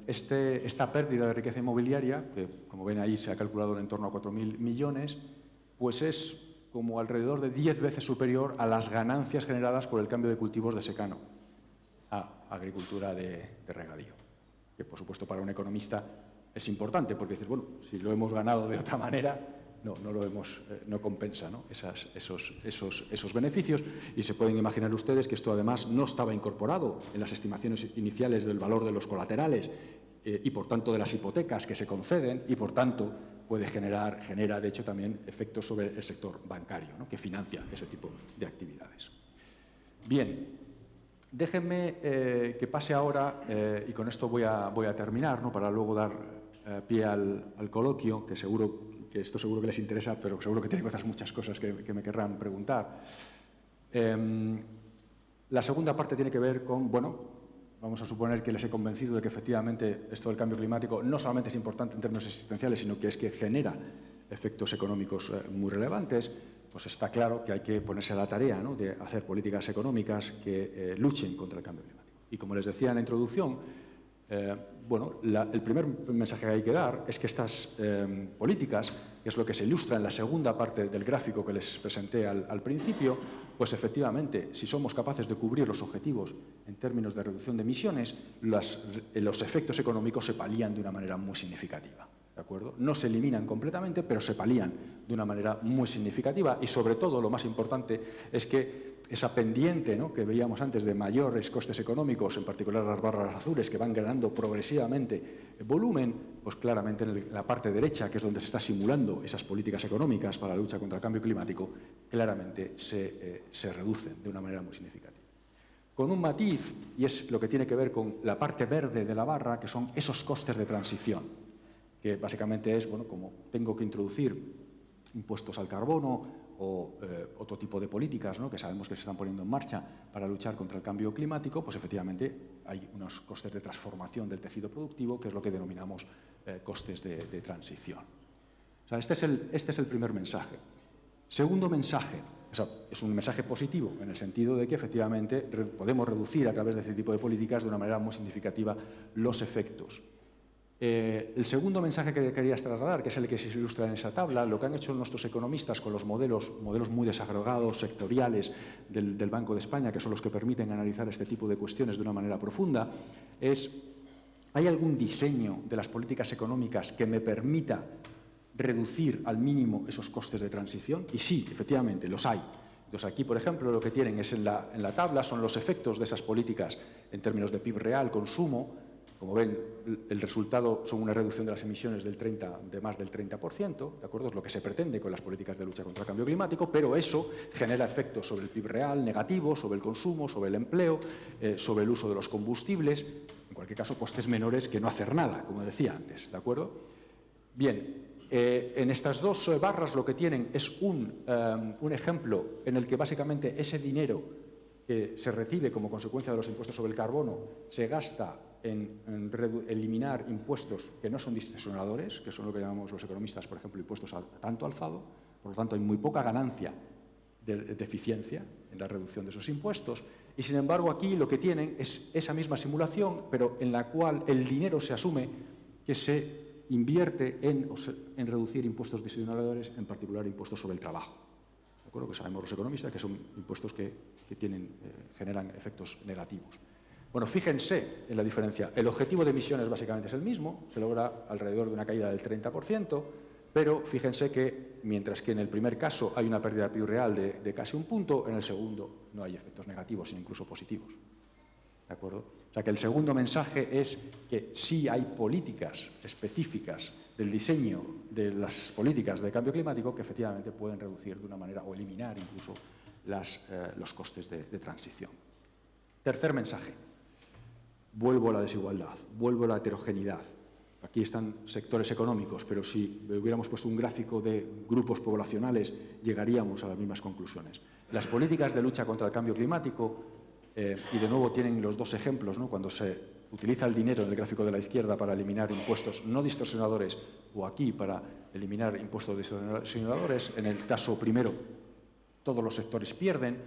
esta pérdida de riqueza inmobiliaria, que como ven ahí se ha calculado en torno a 4.000 millones, pues es como alrededor de 10 veces superior a las ganancias generadas por el cambio de cultivos de secano a agricultura de regadío. Que, por supuesto, para un economista es importante, porque dices, bueno, si lo hemos ganado de otra manera, no compensa, ¿no?, esos beneficios. Y se pueden imaginar ustedes que esto además no estaba incorporado en las estimaciones iniciales del valor de los colaterales y por tanto de las hipotecas que se conceden, y por tanto genera de hecho también efectos sobre el sector bancario, ¿no?, que financia ese tipo de actividades. Bien, déjenme que pase ahora, y con esto voy a terminar, ¿no?, para luego dar pie al coloquio, que esto seguro que les interesa, pero seguro que tienen muchas cosas que me querrán preguntar. La segunda parte tiene que ver con, bueno, vamos a suponer que les he convencido de que efectivamente esto del cambio climático no solamente es importante en términos existenciales, sino que es que genera efectos económicos muy relevantes. Pues está claro que hay que ponerse a la tarea, ¿no?, de hacer políticas económicas que luchen contra el cambio climático. Y como les decía en la introducción, el primer mensaje que hay que dar es que estas políticas, que es lo que se ilustra en la segunda parte del gráfico que les presenté al principio, pues efectivamente, si somos capaces de cubrir los objetivos en términos de reducción de emisiones, los efectos económicos se palían de una manera muy significativa, ¿de acuerdo? No se eliminan completamente, pero se palían de una manera muy significativa, y sobre todo, lo más importante, es que esa pendiente, ¿no?, que veíamos antes de mayores costes económicos, en particular las barras azules, que van ganando progresivamente volumen, pues claramente en la parte derecha, que es donde se está simulando esas políticas económicas para la lucha contra el cambio climático, claramente se reducen de una manera muy significativa. Con un matiz, y es lo que tiene que ver con la parte verde de la barra, que son esos costes de transición, que básicamente es, bueno, como tengo que introducir impuestos al carbono o otro tipo de políticas, ¿no?, que sabemos que se están poniendo en marcha para luchar contra el cambio climático, pues efectivamente hay unos costes de transformación del tejido productivo, que es lo que denominamos costes de transición. O sea, este es el primer mensaje. Segundo mensaje, es un mensaje positivo en el sentido de que efectivamente podemos reducir a través de este tipo de políticas de una manera muy significativa los efectos. El segundo mensaje que quería trasladar, que es el que se ilustra en esa tabla, lo que han hecho nuestros economistas con los modelos muy desagregados, sectoriales del Banco de España, que son los que permiten analizar este tipo de cuestiones de una manera profunda, es: ¿hay algún diseño de las políticas económicas que me permita reducir al mínimo esos costes de transición? Y sí, efectivamente, los hay. Entonces, aquí, por ejemplo, lo que tienen es en la tabla son los efectos de esas políticas en términos de PIB real, consumo. Como ven, el resultado son una reducción de las emisiones de más del 30%, ¿de acuerdo? Es lo que se pretende con las políticas de lucha contra el cambio climático, pero eso genera efectos sobre el PIB real negativos, sobre el consumo, sobre el empleo, sobre el uso de los combustibles, en cualquier caso, costes menores que no hacer nada, como decía antes, ¿de acuerdo? Bien, en estas dos barras lo que tienen es un ejemplo en el que básicamente ese dinero que se recibe como consecuencia de los impuestos sobre el carbono se gasta en eliminar impuestos que no son distorsionadores, que son lo que llamamos los economistas, por ejemplo, impuestos a tanto alzado. Por lo tanto, hay muy poca ganancia de eficiencia en la reducción de esos impuestos. Y, sin embargo, aquí lo que tienen es esa misma simulación, pero en la cual el dinero se asume que se invierte en reducir impuestos distorsionadores, en particular impuestos sobre el trabajo. ¿De acuerdo? Que sabemos los economistas que son impuestos que generan efectos negativos. Bueno, fíjense en la diferencia. El objetivo de emisiones básicamente es el mismo, se logra alrededor de una caída del 30%, pero fíjense que mientras que en el primer caso hay una pérdida de PIB real de casi un punto, en el segundo no hay efectos negativos, sino incluso positivos. ¿De acuerdo? O sea que el segundo mensaje es que sí hay políticas específicas del diseño de las políticas de cambio climático que efectivamente pueden reducir de una manera o eliminar incluso los costes de transición. Tercer mensaje. Vuelvo a la desigualdad, vuelvo a la heterogeneidad. Aquí están sectores económicos, pero si hubiéramos puesto un gráfico de grupos poblacionales, llegaríamos a las mismas conclusiones. Las políticas de lucha contra el cambio climático, y de nuevo tienen los dos ejemplos, ¿no? Cuando se utiliza el dinero en el gráfico de la izquierda para eliminar impuestos no distorsionadores o aquí para eliminar impuestos distorsionadores, en el caso primero todos los sectores pierden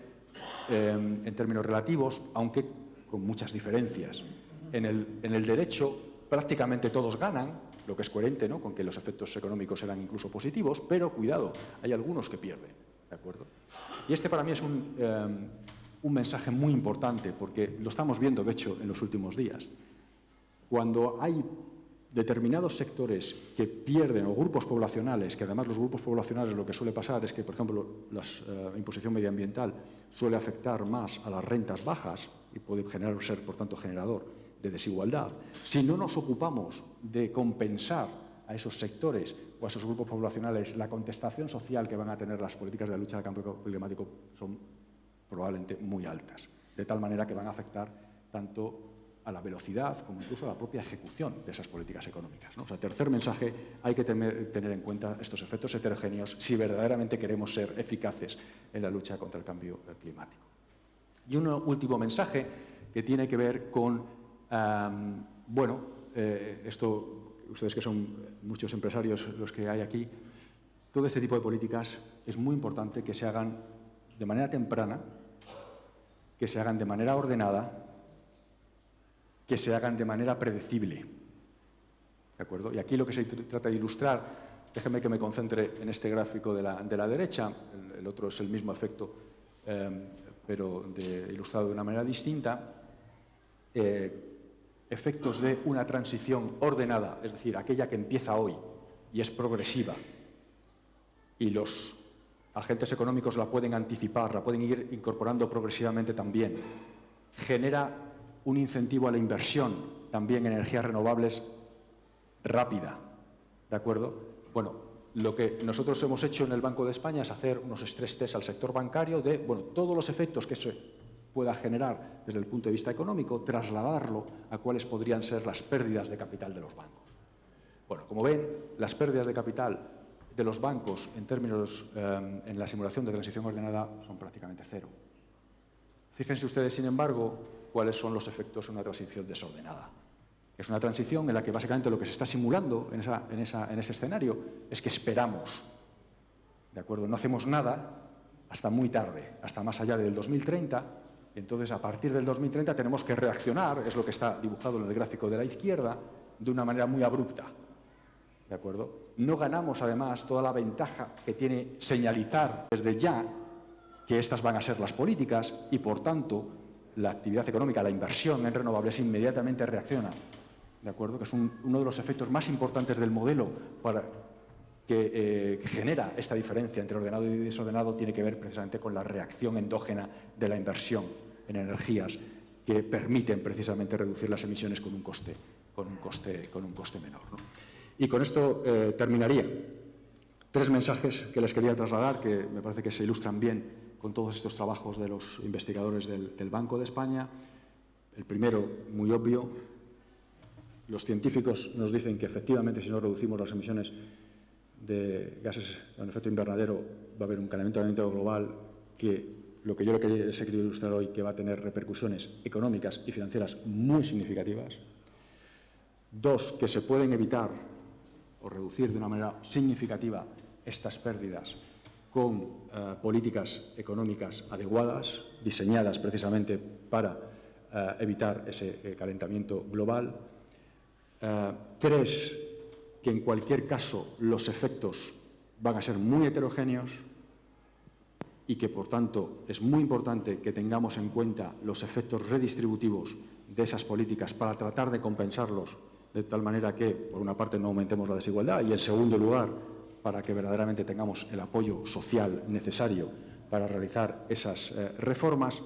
en términos relativos, aunque con muchas diferencias. En el derecho prácticamente todos ganan, lo que es coherente, ¿no?, con que los efectos económicos serán incluso positivos, pero cuidado, hay algunos que pierden, ¿de acuerdo? Y este para mí es un mensaje muy importante, porque lo estamos viendo, de hecho, en los últimos días. Cuando hay determinados sectores que pierden, o grupos poblacionales, que además los grupos poblacionales lo que suele pasar es que, por ejemplo, la imposición medioambiental suele afectar más a las rentas bajas y puede ser, por tanto, generador de desigualdad. Si no nos ocupamos de compensar a esos sectores o a esos grupos poblacionales, la contestación social que van a tener las políticas de lucha del cambio climático son probablemente muy altas, de tal manera que van a afectar tanto a la velocidad como incluso a la propia ejecución de esas políticas económicas, ¿no? O sea, tercer mensaje, hay que tener en cuenta estos efectos heterogéneos si verdaderamente queremos ser eficaces en la lucha contra el cambio climático. Y un último mensaje que tiene que ver con, esto, ustedes que son muchos empresarios los que hay aquí, todo este tipo de políticas es muy importante que se hagan de manera temprana, que se hagan de manera ordenada, que se hagan de manera predecible. ¿De acuerdo? Y aquí lo que se trata de ilustrar, déjenme que me concentre en este gráfico de la derecha, el otro es el mismo efecto, pero ilustrado de una manera distinta, efectos de una transición ordenada, es decir, aquella que empieza hoy y es progresiva, y los agentes económicos la pueden anticipar, la pueden ir incorporando progresivamente también, genera un incentivo a la inversión también en energías renovables rápida, ¿de acuerdo? Bueno, lo que nosotros hemos hecho en el Banco de España es hacer unos stress test al sector bancario de, todos los efectos que se pueda generar desde el punto de vista económico, trasladarlo a cuáles podrían ser las pérdidas de capital de los bancos. Bueno, como ven, las pérdidas de capital de los bancos en términos, en la simulación de transición ordenada son prácticamente cero. Fíjense ustedes, sin embargo, cuáles son los efectos en una transición desordenada. Es una transición en la que básicamente lo que se está simulando en ese escenario es que esperamos, ¿de acuerdo? No hacemos nada hasta muy tarde, hasta más allá del 2030. Entonces, a partir del 2030 tenemos que reaccionar, es lo que está dibujado en el gráfico de la izquierda, de una manera muy abrupta. ¿De acuerdo? No ganamos, además, toda la ventaja que tiene señalizar desde ya que estas van a ser las políticas y, por tanto, la actividad económica, la inversión en renovables inmediatamente reacciona. ¿De acuerdo? Que es uno de los efectos más importantes del modelo que genera esta diferencia entre ordenado y desordenado, tiene que ver precisamente con la reacción endógena de la inversión en energías que permiten precisamente reducir las emisiones con un coste menor, ¿no? Y con esto terminaría. 3 mensajes que les quería trasladar, que me parece que se ilustran bien con todos estos trabajos de los investigadores del Banco de España. El primero, muy obvio, los científicos nos dicen que efectivamente si no reducimos las emisiones de gases con efecto invernadero va a haber un calentamiento global que lo que yo les he querido ilustrar hoy, que va a tener repercusiones económicas y financieras muy significativas. 2, que se pueden evitar o reducir de una manera significativa estas pérdidas con políticas económicas adecuadas, diseñadas precisamente para evitar ese calentamiento global. 3, que en cualquier caso los efectos van a ser muy heterogéneos y que, por tanto, es muy importante que tengamos en cuenta los efectos redistributivos de esas políticas para tratar de compensarlos de tal manera que, por una parte, no aumentemos la desigualdad y, en segundo lugar, para que verdaderamente tengamos el apoyo social necesario para realizar esas reformas.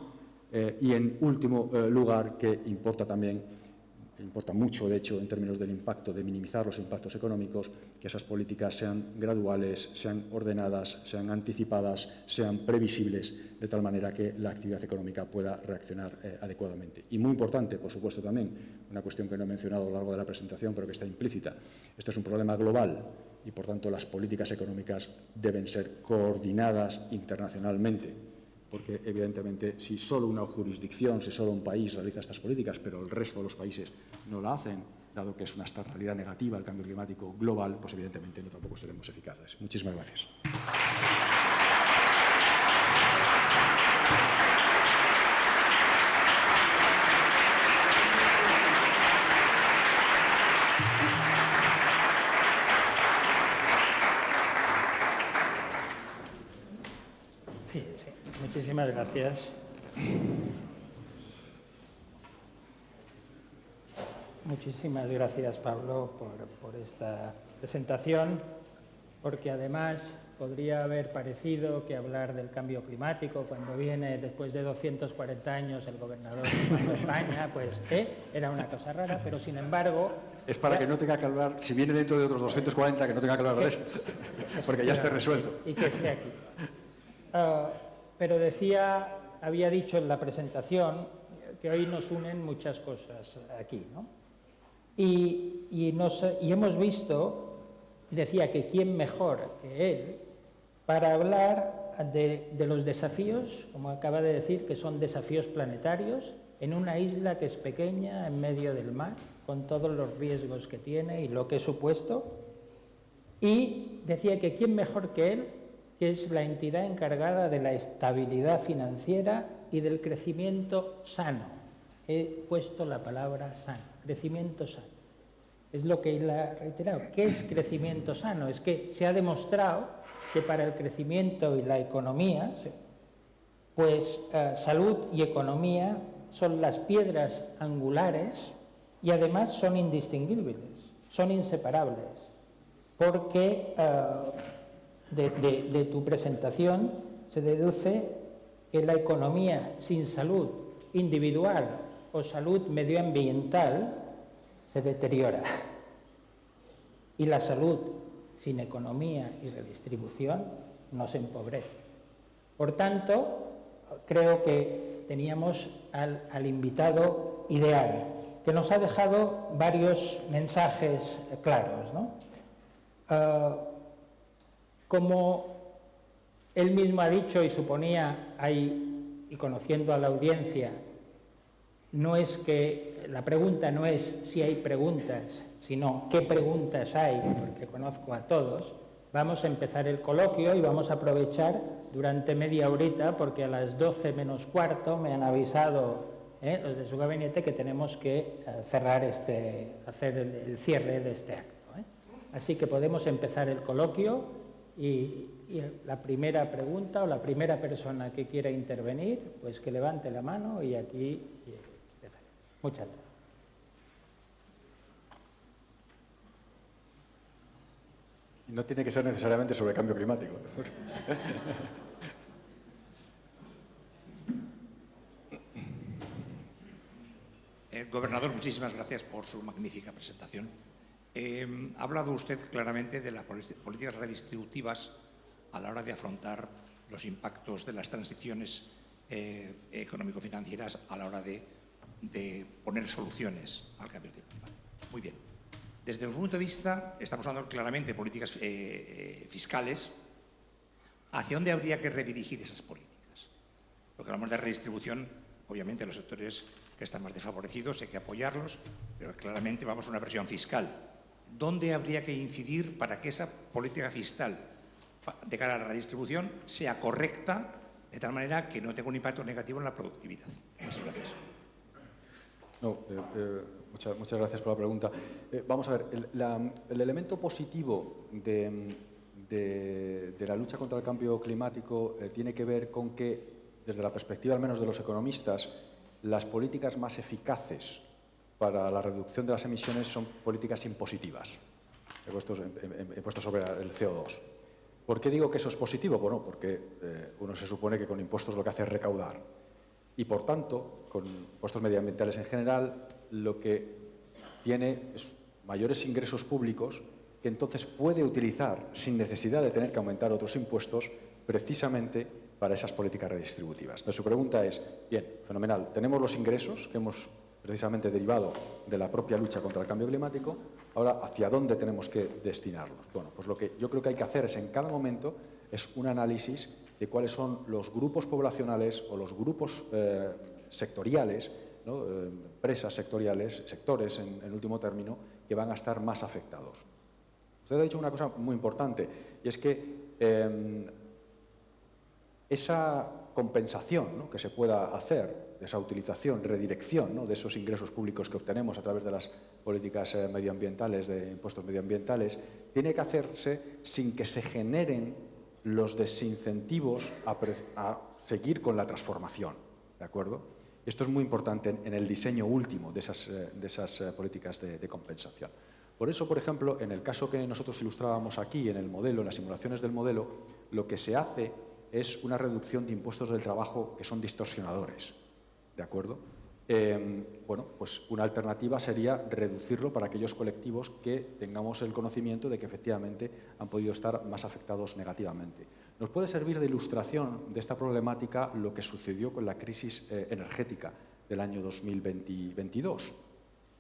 Y, en último lugar, que importa mucho, de hecho, en términos del impacto, de minimizar los impactos económicos, que esas políticas sean graduales, sean ordenadas, sean anticipadas, sean previsibles, de tal manera que la actividad económica pueda reaccionar adecuadamente. Y muy importante, por supuesto, también, una cuestión que no he mencionado a lo largo de la presentación, pero que está implícita. Este es un problema global y, por tanto, las políticas económicas deben ser coordinadas internacionalmente. Porque, evidentemente, si solo una jurisdicción, si solo un país realiza estas políticas, pero el resto de los países no la hacen, dado que es una externalidad negativa el cambio climático global, pues evidentemente no tampoco seremos eficaces. Muchísimas gracias. Sí. Muchísimas gracias. Muchísimas gracias, Pablo, por esta presentación, porque además podría haber parecido que hablar del cambio climático cuando viene después de 240 años el gobernador de España, pues era una cosa rara, pero sin embargo... Es para que no tenga que hablar, si viene dentro de otros 240, que no tenga que hablar de esto, porque ya esté resuelto. Y que esté aquí. Pero había dicho en la presentación que hoy nos unen muchas cosas aquí, ¿no? Y hemos visto, decía que quién mejor que él para hablar de los desafíos, como acaba de decir, que son desafíos planetarios, en una isla que es pequeña, en medio del mar, con todos los riesgos que tiene y lo que he supuesto. Y decía que quién mejor que él, que es la entidad encargada de la estabilidad financiera y del crecimiento sano. He puesto la palabra sano, crecimiento sano. Es lo que él ha reiterado. ¿Qué es crecimiento sano? Es que se ha demostrado que para el crecimiento y la economía, pues salud y economía son las piedras angulares y además son indistinguibles, son inseparables, porque de tu presentación se deduce que la economía sin salud individual o salud medioambiental se deteriora y la salud sin economía y redistribución nos empobrece. Por tanto, creo que teníamos al invitado ideal, que nos ha dejado varios mensajes claros, ¿no? Como él mismo ha dicho y suponía, y conociendo a la audiencia, no es que la pregunta no es si hay preguntas, sino qué preguntas hay, porque conozco a todos. Vamos a empezar el coloquio y vamos a aprovechar durante media horita, porque a las 12 menos cuarto me han avisado los de su gabinete que tenemos que hacer el cierre de este acto. Así que podemos empezar el coloquio y la primera pregunta o la primera persona que quiera intervenir, pues que levante la mano y aquí empezaremos. Muchas gracias. Y no tiene que ser necesariamente sobre cambio climático. Gobernador, muchísimas gracias por su magnífica presentación. Ha hablado usted claramente de las políticas redistributivas a la hora de afrontar los impactos de las transiciones económico-financieras a la hora de poner soluciones al cambio climático. Muy bien. Desde un punto de vista, estamos hablando claramente de políticas fiscales. ¿Hacia dónde habría que redirigir esas políticas? Porque hablamos de redistribución, obviamente los sectores que están más desfavorecidos hay que apoyarlos, pero claramente vamos a una presión fiscal. ¿Dónde habría que incidir para que esa política fiscal de cara a la redistribución sea correcta, de tal manera que no tenga un impacto negativo en la productividad? Muchas gracias. No, muchas gracias por la pregunta. Vamos a ver, el elemento positivo de la lucha contra el cambio climático tiene que ver con que, desde la perspectiva al menos de los economistas, las políticas más eficaces para la reducción de las emisiones son políticas impositivas, impuestos sobre el CO2. ¿Por qué digo que eso es positivo? Bueno, porque uno se supone que con impuestos lo que hace es recaudar. Y, por tanto, con impuestos medioambientales en general, lo que tiene es mayores ingresos públicos que entonces puede utilizar, sin necesidad de tener que aumentar otros impuestos, precisamente para esas políticas redistributivas. Entonces, su pregunta es, bien, fenomenal, tenemos los ingresos que hemos precisamente derivado de la propia lucha contra el cambio climático, ahora, ¿hacia dónde tenemos que destinarlos? Bueno, pues lo que yo creo que hay que hacer es, en cada momento, es un análisis de cuáles son los grupos poblacionales o los grupos sectoriales, ¿no? Empresas sectoriales, sectores en último término, que van a estar más afectados. Usted ha dicho una cosa muy importante, y es que esa compensación, ¿no?, que se pueda hacer, esa utilización, redirección, ¿no?, de esos ingresos públicos que obtenemos a través de las políticas medioambientales, de impuestos medioambientales, tiene que hacerse sin que se generen los desincentivos a seguir con la transformación, ¿de acuerdo? Esto es muy importante en el diseño último de esas políticas de compensación. Por eso, por ejemplo, en el caso que nosotros ilustrábamos aquí, en el modelo, en las simulaciones del modelo, lo que se hace es una reducción de impuestos del trabajo que son distorsionadores, ¿de acuerdo? Bueno, pues una alternativa sería reducirlo para aquellos colectivos que tengamos el conocimiento de que efectivamente han podido estar más afectados negativamente. Nos puede servir de ilustración de esta problemática lo que sucedió con la crisis energética del año 2022.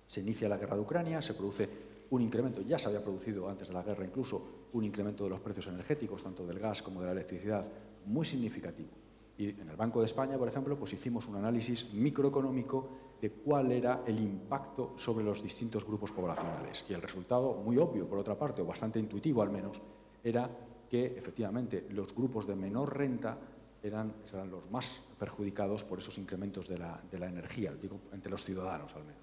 Se inicia la guerra de Ucrania, se produce un incremento, ya se había producido antes de la guerra incluso, un incremento de los precios energéticos, tanto del gas como de la electricidad, muy significativo. Y en el Banco de España, por ejemplo, pues hicimos un análisis microeconómico de cuál era el impacto sobre los distintos grupos poblacionales. Y el resultado, muy obvio por otra parte, o bastante intuitivo al menos, era que efectivamente los grupos de menor renta serán los más perjudicados por esos incrementos de la energía, digo, entre los ciudadanos al menos.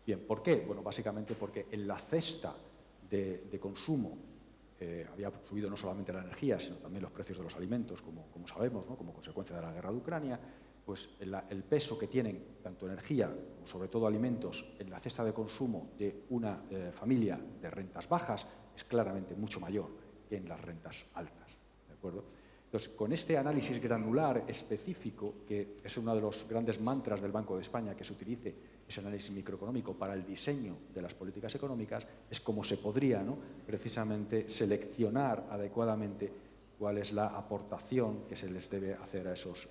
Bien, ¿por qué? Bueno, básicamente porque en la cesta de consumo había subido no solamente la energía, sino también los precios de los alimentos, como sabemos, ¿no?, como consecuencia de la guerra de Ucrania. Pues el peso que tienen tanto energía como sobre todo alimentos en la cesta de consumo de una familia de rentas bajas es claramente mucho mayor que en las rentas altas, ¿de acuerdo? Entonces, con este análisis granular específico, que es uno de los grandes mantras del Banco de España, que se utilice ese análisis microeconómico para el diseño de las políticas económicas, es como se podría, ¿no?, precisamente seleccionar adecuadamente cuál es la aportación que se les debe hacer a esos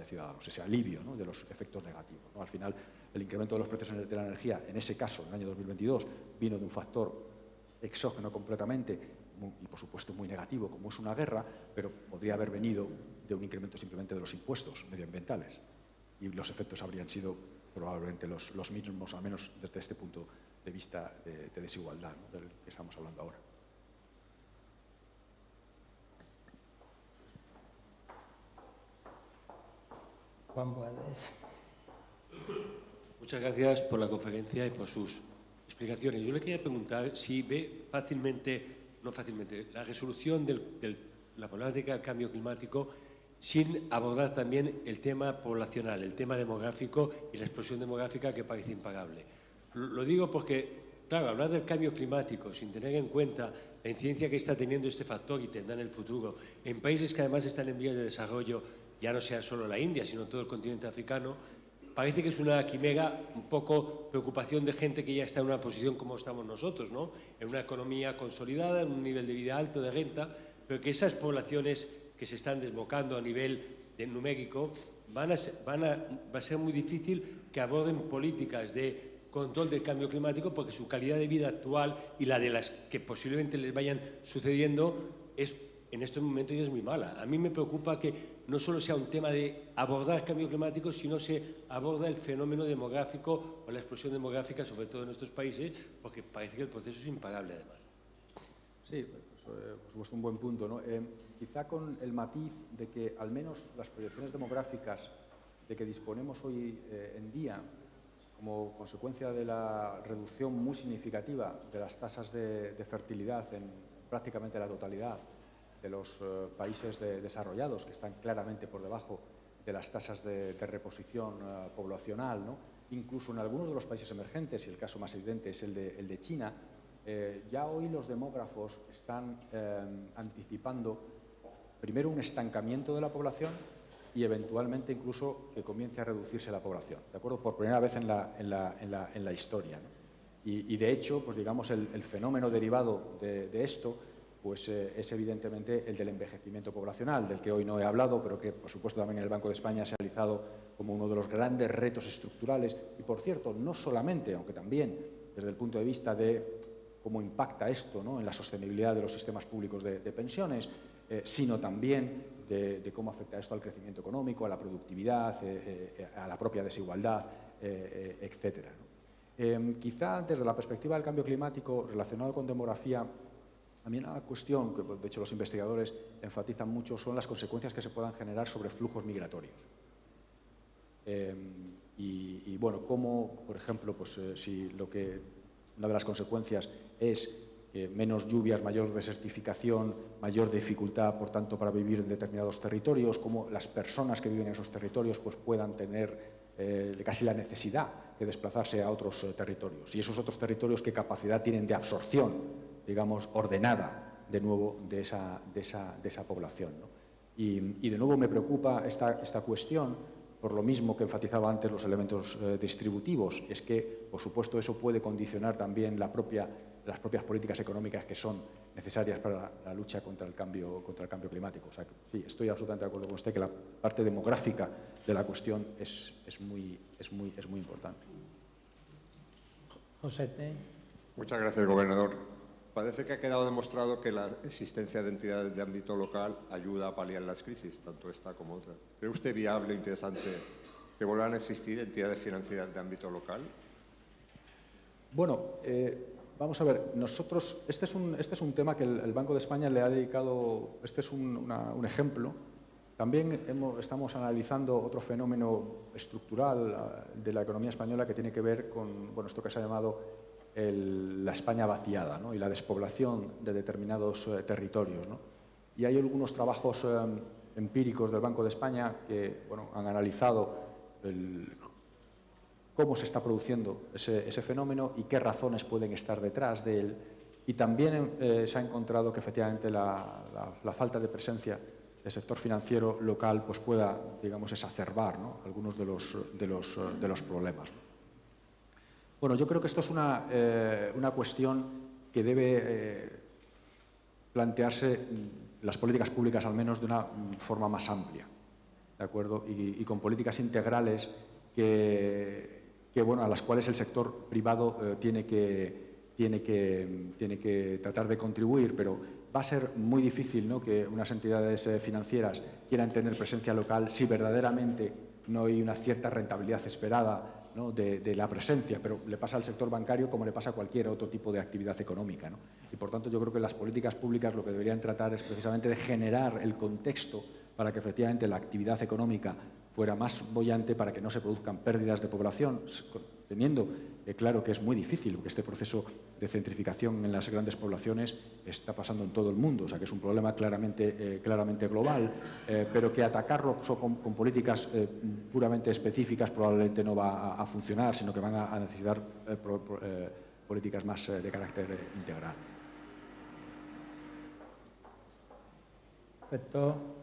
ciudadanos, ese alivio, ¿no?, de los efectos negativos, ¿no? Al final, el incremento de los precios de la energía, en ese caso, en el año 2022, vino de un factor exógeno completamente, y por supuesto muy negativo, como es una guerra, pero podría haber venido de un incremento simplemente de los impuestos medioambientales, y los efectos habrían sido probablemente los mismos, al menos desde este punto de vista de desigualdad, ¿no?, del que estamos hablando ahora. Juan Boades. Muchas gracias por la conferencia y por sus explicaciones. Yo le quería preguntar si ve la resolución de la problemática del cambio climático sin abordar también el tema poblacional, el tema demográfico y la explosión demográfica que parece impagable. Lo digo porque, claro, hablar del cambio climático sin tener en cuenta la incidencia que está teniendo este factor y tendrá en el futuro en países que además están en vías de desarrollo, ya no sea solo la India, sino todo el continente africano, parece que es una quimera, un poco preocupación de gente que ya está en una posición como estamos nosotros, ¿no? En una economía consolidada, en un nivel de vida alto, de renta, pero que esas poblaciones que se están desbocando a nivel numérico va a ser muy difícil que aborden políticas de control del cambio climático porque su calidad de vida actual y la de las que posiblemente les vayan sucediendo en estos momentos ya es muy mala. A mí me preocupa que no solo sea un tema de abordar el cambio climático, sino se aborda el fenómeno demográfico o la explosión demográfica, sobre todo en estos países, porque parece que el proceso es impagable además. Sí, por supuesto un buen punto, ¿no? Quizá con el matiz de que al menos las proyecciones demográficas de que disponemos hoy en día, como consecuencia de la reducción muy significativa de las tasas de fertilidad en prácticamente la totalidad de los países desarrollados, que están claramente por debajo de las tasas de reposición poblacional, ¿no? Incluso en algunos de los países emergentes, y el caso más evidente es el de China, ya hoy los demógrafos están anticipando primero un estancamiento de la población y eventualmente incluso que comience a reducirse la población, ¿de acuerdo? Por primera vez en la historia, ¿no? Y de hecho, pues digamos, el fenómeno derivado de esto pues es evidentemente el del envejecimiento poblacional, del que hoy no he hablado, pero que por supuesto también en el Banco de España se ha analizado como uno de los grandes retos estructurales y, por cierto, no solamente, aunque también desde el punto de vista de cómo impacta esto, ¿no?, en la sostenibilidad de los sistemas públicos de pensiones, sino también de cómo afecta esto al crecimiento económico, a la productividad, a la propia desigualdad, etcétera, ¿no? Quizá desde la perspectiva del cambio climático relacionado con demografía, a mí una cuestión que, de hecho, los investigadores enfatizan mucho son las consecuencias que se puedan generar sobre flujos migratorios. Y bueno, cómo, por ejemplo, pues si una de las consecuencias es menos lluvias, mayor desertificación, mayor dificultad, por tanto, para vivir en determinados territorios, cómo las personas que viven en esos territorios pues puedan tener casi la necesidad de desplazarse a otros territorios. Y esos otros territorios, ¿qué capacidad tienen de absorción, digamos, ordenada de nuevo de esa población, ¿no? Y de nuevo me preocupa esta cuestión, por lo mismo que enfatizaba antes los elementos distributivos, es que, por supuesto, eso puede condicionar también las propias políticas económicas que son necesarias para la lucha contra el cambio climático. O sea, que, sí, estoy absolutamente de acuerdo con usted que la parte demográfica de la cuestión es muy importante. José. Muchas gracias, gobernador. Parece que ha quedado demostrado que la existencia de entidades de ámbito local ayuda a paliar las crisis, tanto esta como otras. ¿Cree usted viable o interesante que vuelvan a existir entidades financieras de ámbito local? Bueno, vamos a ver, nosotros, este es un tema que el Banco de España le ha dedicado, este es un ejemplo. También estamos analizando otro fenómeno estructural de la economía española que tiene que ver con, bueno, esto que se ha llamado la España vaciada, ¿no?, y la despoblación de determinados territorios, ¿no? Y hay algunos trabajos empíricos del Banco de España que, bueno, han analizado cómo se está produciendo ese fenómeno y qué razones pueden estar detrás de él. Y también se ha encontrado que efectivamente la falta de presencia del sector financiero local pues pueda, digamos, exacerbar, ¿no?, algunos de los problemas, ¿no? Bueno, yo creo que esto es una cuestión que debe plantearse las políticas públicas al menos de una forma más amplia, ¿de acuerdo? Y con políticas integrales bueno, a las cuales el sector privado tiene que tratar de contribuir, pero va a ser muy difícil, ¿no?, que unas entidades financieras quieran tener presencia local si verdaderamente no hay una cierta rentabilidad esperada, ¿no?, de la presencia, pero le pasa al sector bancario como le pasa a cualquier otro tipo de actividad económica, ¿no? Y por tanto yo creo que las políticas públicas lo que deberían tratar es precisamente de generar el contexto para que efectivamente la actividad económica fuera más boyante para que no se produzcan pérdidas de población, teniendo claro que es muy difícil, porque este proceso de centrificación en las grandes poblaciones está pasando en todo el mundo, o sea que es un problema claramente global, pero que atacarlo con políticas puramente específicas probablemente no va a funcionar, sino que van a necesitar políticas más de carácter integral. Rector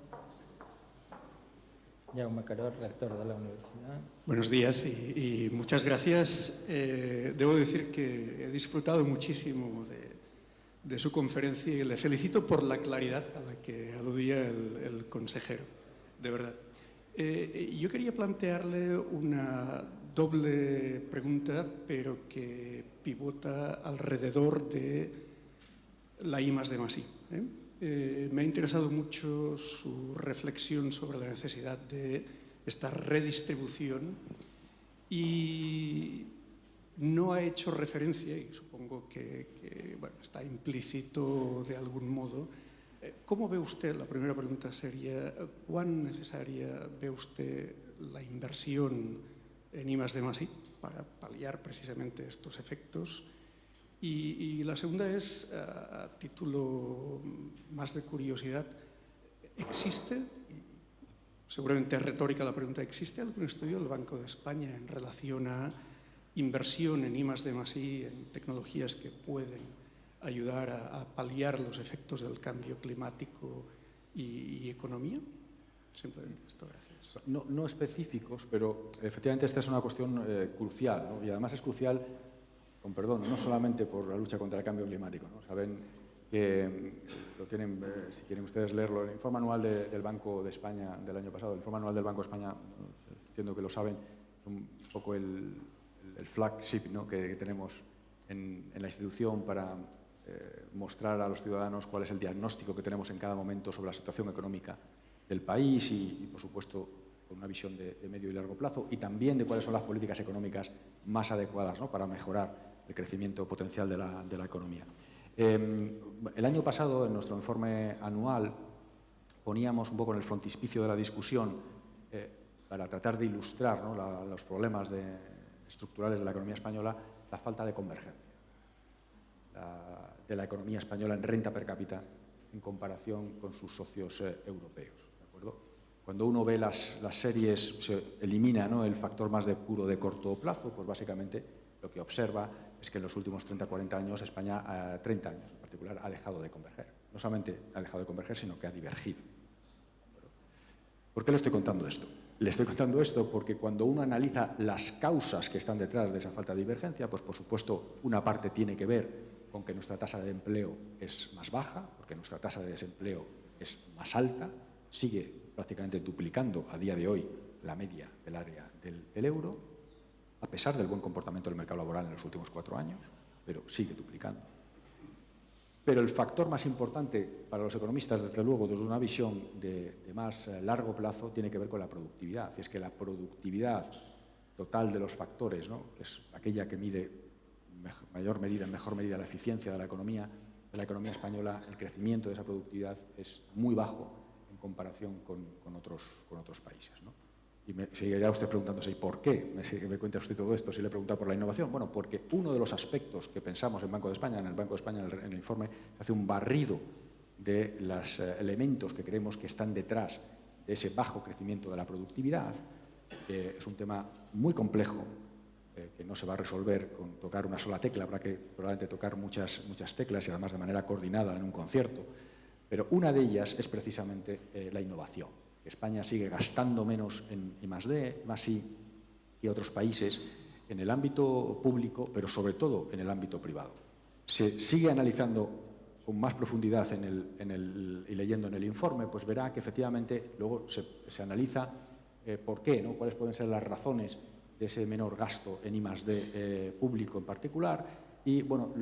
Jaume Carós, rector de la universidad. Buenos días y muchas gracias. Debo decir que he disfrutado muchísimo de su conferencia y le felicito por la claridad a la que aludía el consejero, de verdad. Yo quería plantearle una doble pregunta, pero que pivota alrededor de la I+D+I. Me ha interesado mucho su reflexión sobre la necesidad de esta redistribución y no ha hecho referencia, y supongo que bueno, está implícito de algún modo. ¿Cómo ve usted, la primera pregunta sería, cuán necesaria ve usted la inversión en I+D+I para paliar precisamente estos efectos? Y la segunda es, a título más de curiosidad, ¿existe, seguramente es retórica la pregunta, ¿existe algún estudio del Banco de España en relación a inversión en I+D+I, en tecnologías que pueden ayudar a paliar los efectos del cambio climático y economía? Simplemente esto, gracias. No específicos, pero efectivamente esta es una cuestión crucial, ¿no? Y además es crucial, con perdón, no solamente por la lucha contra el cambio climático, ¿no? Saben que lo tienen, si quieren ustedes leerlo, el informe anual del Banco de España del año pasado, el informe anual del Banco de España, entiendo que lo saben, un poco el flagship, ¿no?, que tenemos en la institución para mostrar a los ciudadanos cuál es el diagnóstico que tenemos en cada momento sobre la situación económica del país y por supuesto, con una visión de medio y largo plazo, y también de cuáles son las políticas económicas más adecuadas, ¿no?, para mejorar el crecimiento potencial de la economía. El año pasado, en nuestro informe anual, poníamos un poco en el frontispicio de la discusión para tratar de ilustrar, ¿no?, los problemas estructurales de la economía española, la falta de convergencia de la economía española en renta per cápita en comparación con sus socios europeos. ¿De acuerdo? Cuando uno ve las series, se elimina, ¿no?, el factor más puro de corto plazo, pues básicamente lo que observa es que en los últimos 30-40 años, España, 30 años en particular, ha dejado de converger. No solamente ha dejado de converger, sino que ha divergido. ¿Por qué le estoy contando esto? Le estoy contando esto porque cuando uno analiza las causas que están detrás de esa falta de divergencia, pues por supuesto una parte tiene que ver con que nuestra tasa de empleo es más baja, porque nuestra tasa de desempleo es más alta, sigue prácticamente duplicando a día de hoy la media del área del euro, a pesar del buen comportamiento del mercado laboral en los últimos 4 años, pero sigue duplicando. Pero el factor más importante para los economistas, desde luego, desde una visión de más largo plazo, tiene que ver con la productividad. Y es que la productividad total de los factores, ¿no?, que es aquella que mide en mejor medida la eficiencia de la economía española, el crecimiento de esa productividad es muy bajo en comparación con otros países, ¿no? Y me seguirá usted preguntándose, ¿y por qué me cuenta usted todo esto si le pregunta por la innovación? Bueno, porque uno de los aspectos que pensamos en Banco de España, en el Banco de España, en el informe, hace un barrido de los elementos que creemos que están detrás de ese bajo crecimiento de la productividad. Es un tema muy complejo, que no se va a resolver con tocar una sola tecla, habrá que probablemente tocar muchas teclas y además de manera coordinada en un concierto, pero una de ellas es precisamente la innovación. España sigue gastando menos en I+D+I que otros países en el ámbito público, pero sobre todo en el ámbito privado. Se sigue analizando con más profundidad y leyendo en el informe, pues verá que efectivamente luego se analiza por qué, ¿no?, cuáles pueden ser las razones de ese menor gasto en I+D público en particular. Y bueno,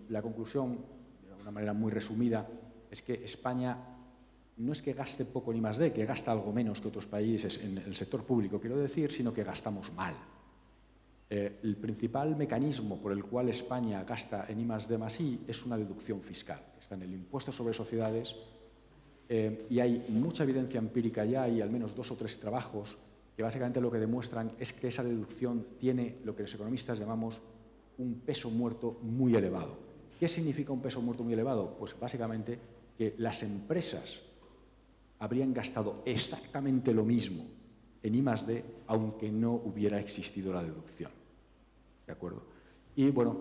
la conclusión, de una manera muy resumida, es que España no es que gaste poco en I+D, que gasta algo menos que otros países en el sector público, quiero decir, sino que gastamos mal. El principal mecanismo por el cual España gasta en I+D+I es una deducción fiscal, que está en el impuesto sobre sociedades, y hay mucha evidencia empírica ya, hay al menos 2 o 3 trabajos que básicamente lo que demuestran es que esa deducción tiene lo que los economistas llamamos un peso muerto muy elevado. ¿Qué significa un peso muerto muy elevado? Pues básicamente que las empresas habrían gastado exactamente lo mismo en I+D aunque no hubiera existido la deducción. ¿De acuerdo? Y bueno,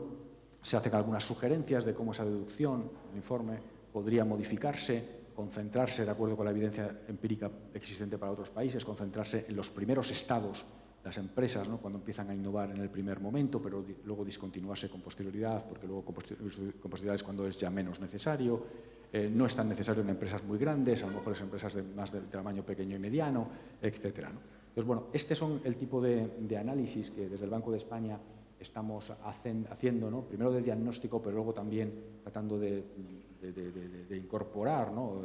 se hacen algunas sugerencias de cómo esa deducción, el informe, podría modificarse, concentrarse, de acuerdo con la evidencia empírica existente para otros países, concentrarse en los primeros estados, las empresas, ¿no?, cuando empiezan a innovar en el primer momento, pero luego discontinuarse con posterioridad, porque luego con posterioridad es cuando es ya menos necesario. No es tan necesario en empresas muy grandes, a lo mejor en empresas más de tamaño pequeño y mediano, etcétera, ¿no? Entonces, bueno, este son el tipo de análisis que desde el Banco de España estamos haciendo, ¿no?, primero de diagnóstico, pero luego también tratando de incorporar, ¿no?,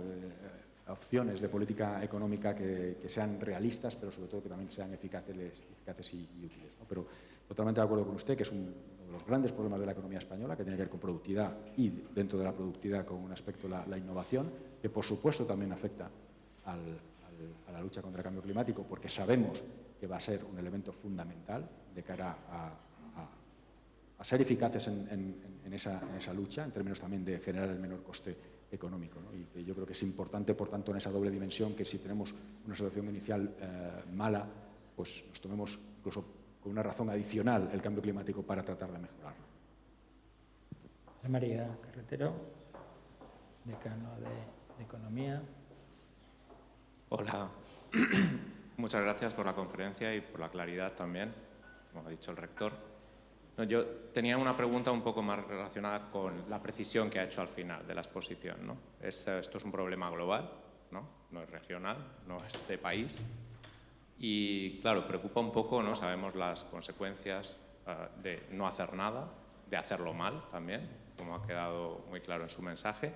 opciones de política económica que sean realistas, pero sobre todo que también sean eficaces y útiles, ¿no? Pero totalmente de acuerdo con usted que es uno de los grandes problemas de la economía española, que tiene que ver con productividad y dentro de la productividad con un aspecto la innovación, que por supuesto también afecta a la lucha contra el cambio climático, porque sabemos que va a ser un elemento fundamental de cara a ser eficaces en esa lucha, en términos también de generar el menor coste económico, ¿no? Y que yo creo que es importante, por tanto, en esa doble dimensión, que si tenemos una situación inicial mala, pues nos tomemos incluso con una razón adicional el cambio climático para tratar de mejorarlo. María Carretero, decano de Economía. Hola, muchas gracias por la conferencia y por la claridad también, como ha dicho el rector. No, yo tenía una pregunta un poco más relacionada con la precisión que ha hecho al final de la exposición, ¿no? Esto es un problema global, ¿no? No es regional, no es de país. Y claro, preocupa un poco, ¿no? Sabemos las consecuencias de no hacer nada, de hacerlo mal también, como ha quedado muy claro en su mensaje.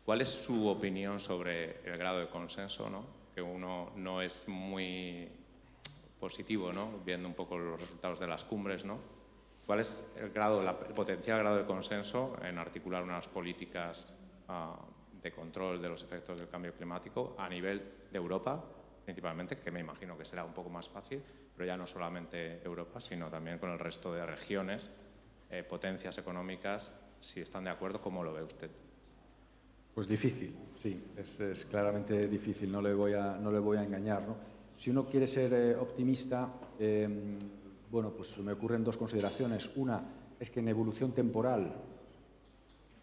¿Cuál es su opinión sobre el grado de consenso, ¿no?, que uno no es muy positivo, ¿no?, viendo un poco los resultados de las cumbres, ¿no? ¿Cuál es el potencial grado de consenso en articular unas políticas de control de los efectos del cambio climático a nivel de Europa, principalmente, que me imagino que será un poco más fácil, pero ya no solamente Europa, sino también con el resto de regiones, potencias económicas? Si están de acuerdo, ¿cómo lo ve usted? Pues difícil, sí, es claramente difícil, no le voy a engañar, ¿no? Si uno quiere ser optimista, bueno, pues me ocurren dos consideraciones. Una es que en evolución temporal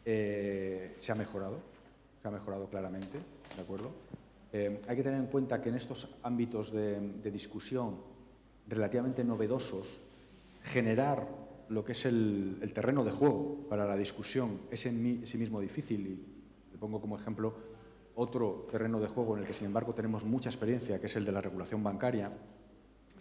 se ha mejorado claramente, ¿de acuerdo? Hay que tener en cuenta que en estos ámbitos de discusión relativamente novedosos, generar lo que es el terreno de juego para la discusión es en sí mismo difícil. Y le pongo como ejemplo otro terreno de juego en el que, sin embargo, tenemos mucha experiencia, que es el de la regulación bancaria.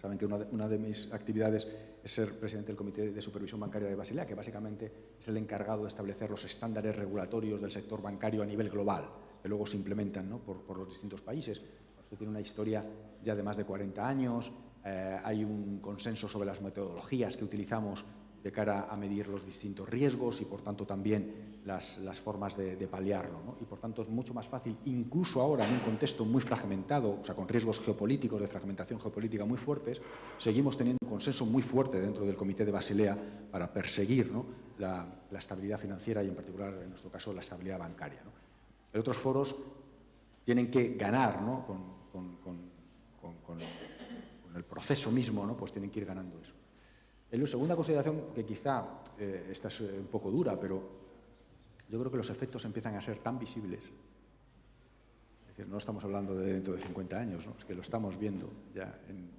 Saben que una de mis actividades es ser presidente del Comité de Supervisión Bancaria de Basilea, que básicamente es el encargado de establecer los estándares regulatorios del sector bancario a nivel global, que luego se implementan, ¿no?, por los distintos países. Esto tiene una historia ya de más de 40 años, hay un consenso sobre las metodologías que utilizamos de cara a medir los distintos riesgos y, por tanto, también las formas de paliarlo, ¿no? Y, por tanto, es mucho más fácil, incluso ahora en un contexto muy fragmentado, o sea, con riesgos geopolíticos, de fragmentación geopolítica muy fuertes, seguimos teniendo un consenso muy fuerte dentro del Comité de Basilea para perseguir, ¿no?, la estabilidad financiera y, en particular, en nuestro caso, la estabilidad bancaria, ¿no? En otros foros tienen que ganar, ¿no?, con el proceso mismo, ¿no?, pues tienen que ir ganando eso. La segunda consideración, que quizá esta es un poco dura, pero yo creo que los efectos empiezan a ser tan visibles. Es decir, no estamos hablando de dentro de 50 años, ¿no? Es que lo estamos viendo ya en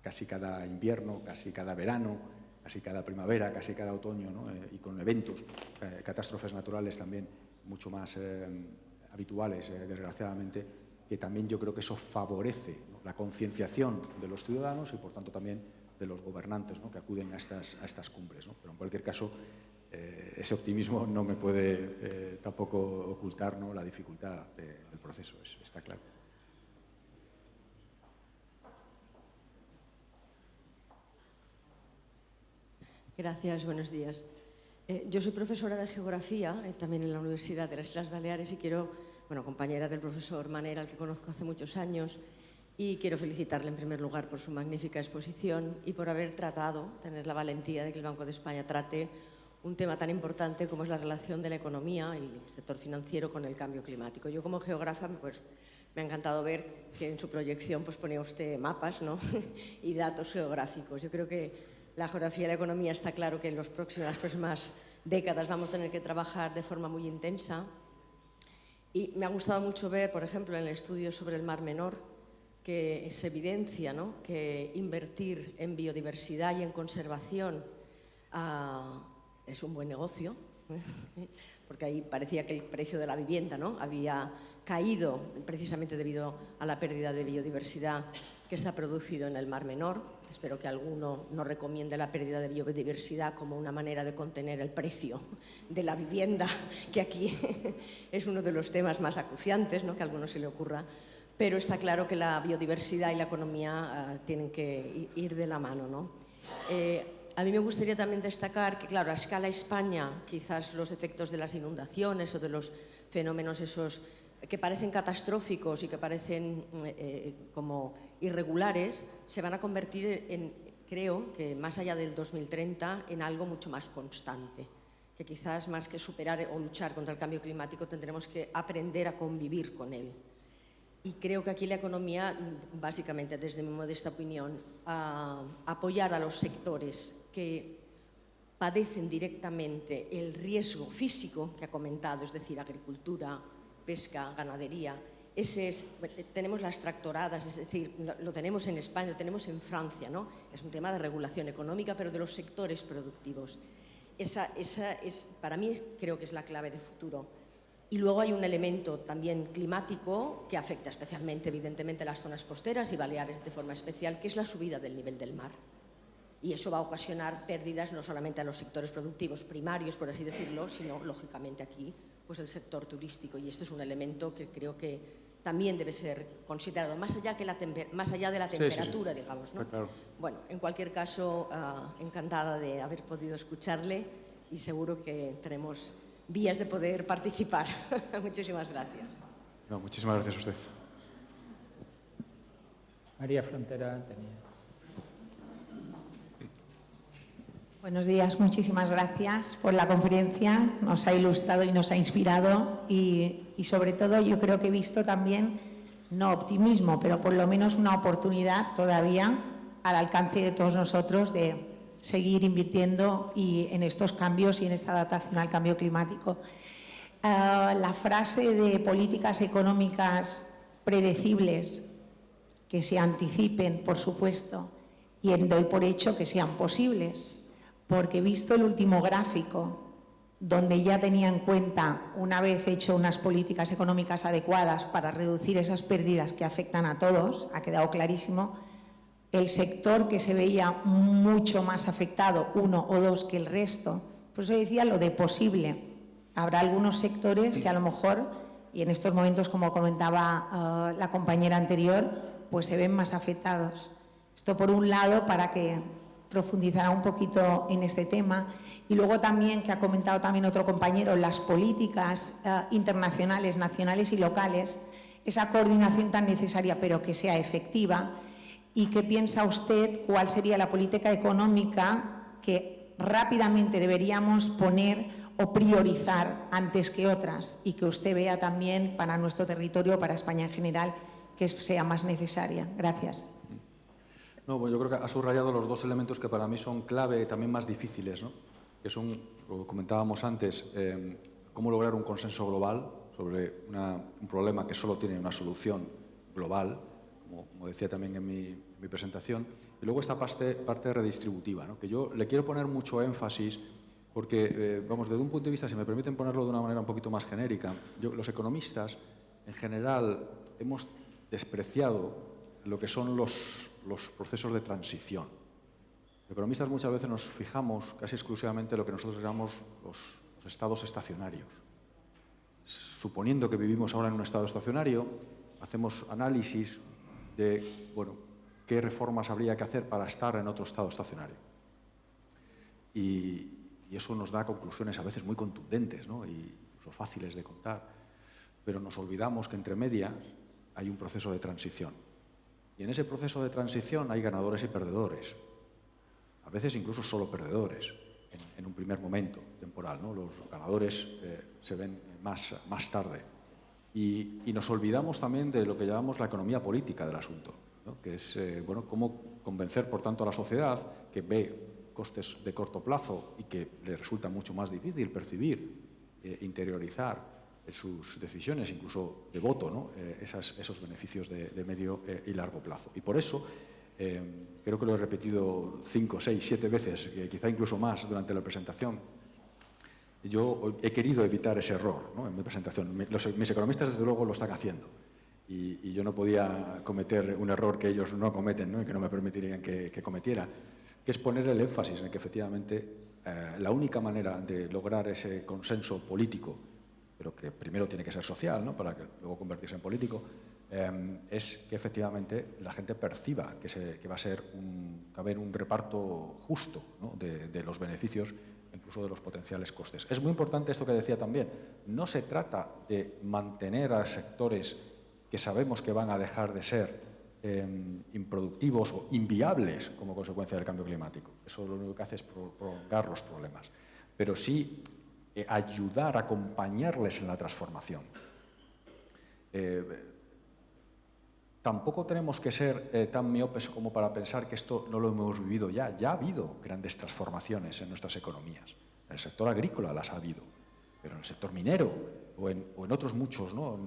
casi cada invierno, casi cada verano, casi cada primavera, casi cada otoño, ¿no? Y con eventos, catástrofes naturales también mucho más habituales, desgraciadamente, que también yo creo que eso favorece, ¿no?, la concienciación de los ciudadanos y, por tanto, también de los gobernantes, ¿no?, que acuden a estas cumbres, ¿no? Pero en cualquier caso, ese optimismo no me puede tampoco ocultar, ¿no?, la dificultad del proceso, está claro. Gracias, buenos días. Yo soy profesora de Geografía, también en la Universidad de las Islas Baleares, y quiero, compañera del profesor Manera, al que conozco hace muchos años, Y quiero felicitarle en primer lugar por su magnífica exposición y por haber tratado, tener la valentía de que el Banco de España trate un tema tan importante como es la relación de la economía y el sector financiero con el cambio climático. Yo como geógrafa pues, me ha encantado ver que en su proyección pues, ponía usted mapas, ¿no? y datos geográficos. Yo creo que la geografía y la economía está claro que en las próximas décadas vamos a tener que trabajar de forma muy intensa. Y me ha gustado mucho ver, por ejemplo, en el estudio sobre el Mar Menor, que se evidencia, ¿no? que invertir en biodiversidad y en conservación es un buen negocio, porque ahí parecía que el precio de la vivienda, ¿no? había caído precisamente debido a la pérdida de biodiversidad que se ha producido en el Mar Menor. Espero que alguno no recomiende la pérdida de biodiversidad como una manera de contener el precio de la vivienda, que aquí es uno de los temas más acuciantes, ¿no? que a alguno se le ocurra. Pero está claro que la biodiversidad y la economía tienen que ir de la mano, ¿no? A mí me gustaría también destacar que, claro, a escala España, quizás los efectos de las inundaciones o de los fenómenos esos que parecen catastróficos y que parecen como irregulares, se van a convertir en, creo, que más allá del 2030, en algo mucho más constante. Que quizás más que superar o luchar contra el cambio climático, tendremos que aprender a convivir con él. Y creo que aquí la economía, básicamente, desde mi modesta opinión, apoyar a los sectores que padecen directamente el riesgo físico que ha comentado, es decir, agricultura, pesca, ganadería. Tenemos las tractoradas, es decir, lo tenemos en España, lo tenemos en Francia, ¿no? Es un tema de regulación económica, pero de los sectores productivos. Esa es, para mí, creo que es la clave de futuro. Y luego hay un elemento también climático que afecta especialmente, evidentemente, a las zonas costeras y Baleares de forma especial, que es la subida del nivel del mar. Y eso va a ocasionar pérdidas no solamente a los sectores productivos primarios, por así decirlo, sino, lógicamente, aquí, pues el sector turístico. Y esto es un elemento que creo que también debe ser considerado, más allá de la temperatura, digamos, ¿no? Claro. Bueno, en cualquier caso, encantada de haber podido escucharle y seguro que tenemos vías de poder participar. Muchísimas gracias. No, muchísimas gracias a usted. María Frontera tenía. Buenos días, muchísimas gracias por la conferencia. Nos ha ilustrado y nos ha inspirado y sobre todo yo creo que he visto también, no optimismo, pero por lo menos una oportunidad todavía al alcance de todos nosotros de seguir invirtiendo en estos cambios y en esta adaptación al cambio climático. La frase de políticas económicas predecibles que se anticipen, por supuesto, y doy por hecho que sean posibles, porque visto el último gráfico, donde ya tenía en cuenta, una vez hecho unas políticas económicas adecuadas para reducir esas pérdidas que afectan a todos, ha quedado clarísimo, el sector que se veía mucho más afectado, uno o dos que el resto, por eso decía lo de posible. Habrá algunos sectores que a lo mejor, y en estos momentos, como comentaba la compañera anterior, pues se ven más afectados. Esto por un lado, para que profundizara un poquito en este tema. Y luego también, que ha comentado también otro compañero, las políticas internacionales, nacionales y locales, esa coordinación tan necesaria pero que sea efectiva. ¿Y qué piensa usted cuál sería la política económica que rápidamente deberíamos poner o priorizar antes que otras y que usted vea también para nuestro territorio, para España en general, que sea más necesaria? Gracias. No, bueno, yo creo que ha subrayado los dos elementos que para mí son clave, también más difíciles, ¿no? Que son, lo comentábamos antes, cómo lograr un consenso global sobre un problema que solo tiene una solución global, como decía también en mi presentación, y luego esta parte redistributiva, ¿no? Que yo le quiero poner mucho énfasis porque, vamos, desde un punto de vista, si me permiten ponerlo de una manera un poquito más genérica, los economistas, en general, hemos despreciado lo que son los procesos de transición. Los economistas muchas veces nos fijamos casi exclusivamente en lo que nosotros llamamos los estados estacionarios. Suponiendo que vivimos ahora en un estado estacionario, hacemos análisis de, bueno, qué reformas habría que hacer para estar en otro estado estacionario. Y eso nos da conclusiones a veces muy contundentes, ¿no? Y incluso fáciles de contar. Pero nos olvidamos que entre medias hay un proceso de transición. Y en ese proceso de transición hay ganadores y perdedores. A veces incluso solo perdedores en un primer momento temporal, ¿no? Los ganadores se ven más tarde. Y nos olvidamos también de lo que llamamos la economía política del asunto, ¿no? Que es cómo convencer, por tanto, a la sociedad que ve costes de corto plazo y que le resulta mucho más difícil percibir, interiorizar sus decisiones, incluso de voto, ¿no? Esos beneficios de medio y largo plazo. Y por eso, creo que lo he repetido 5, 6, 7 veces, quizá incluso más durante la presentación, yo he querido evitar ese error, ¿no? En mi presentación. Mis economistas, desde luego, lo están haciendo. Y yo no podía cometer un error que ellos no cometen, ¿no? Y que no me permitirían que cometiera, que es poner el énfasis en que efectivamente la única manera de lograr ese consenso político, pero que primero tiene que ser social, ¿no? Para que luego convertirse en político, es que efectivamente la gente perciba que va a haber un reparto justo, ¿no? de los beneficios, incluso de los potenciales costes. Es muy importante esto que decía también. No se trata de mantener a sectores que sabemos que van a dejar de ser improductivos o inviables como consecuencia del cambio climático. Eso lo único que hace es prolongar los problemas. Pero sí ayudar, acompañarles en la transformación. Tampoco tenemos que ser tan miopes como para pensar que esto no lo hemos vivido ya. Ya ha habido grandes transformaciones en nuestras economías. En el sector agrícola las ha habido, pero en el sector minero o en otros muchos, ¿no?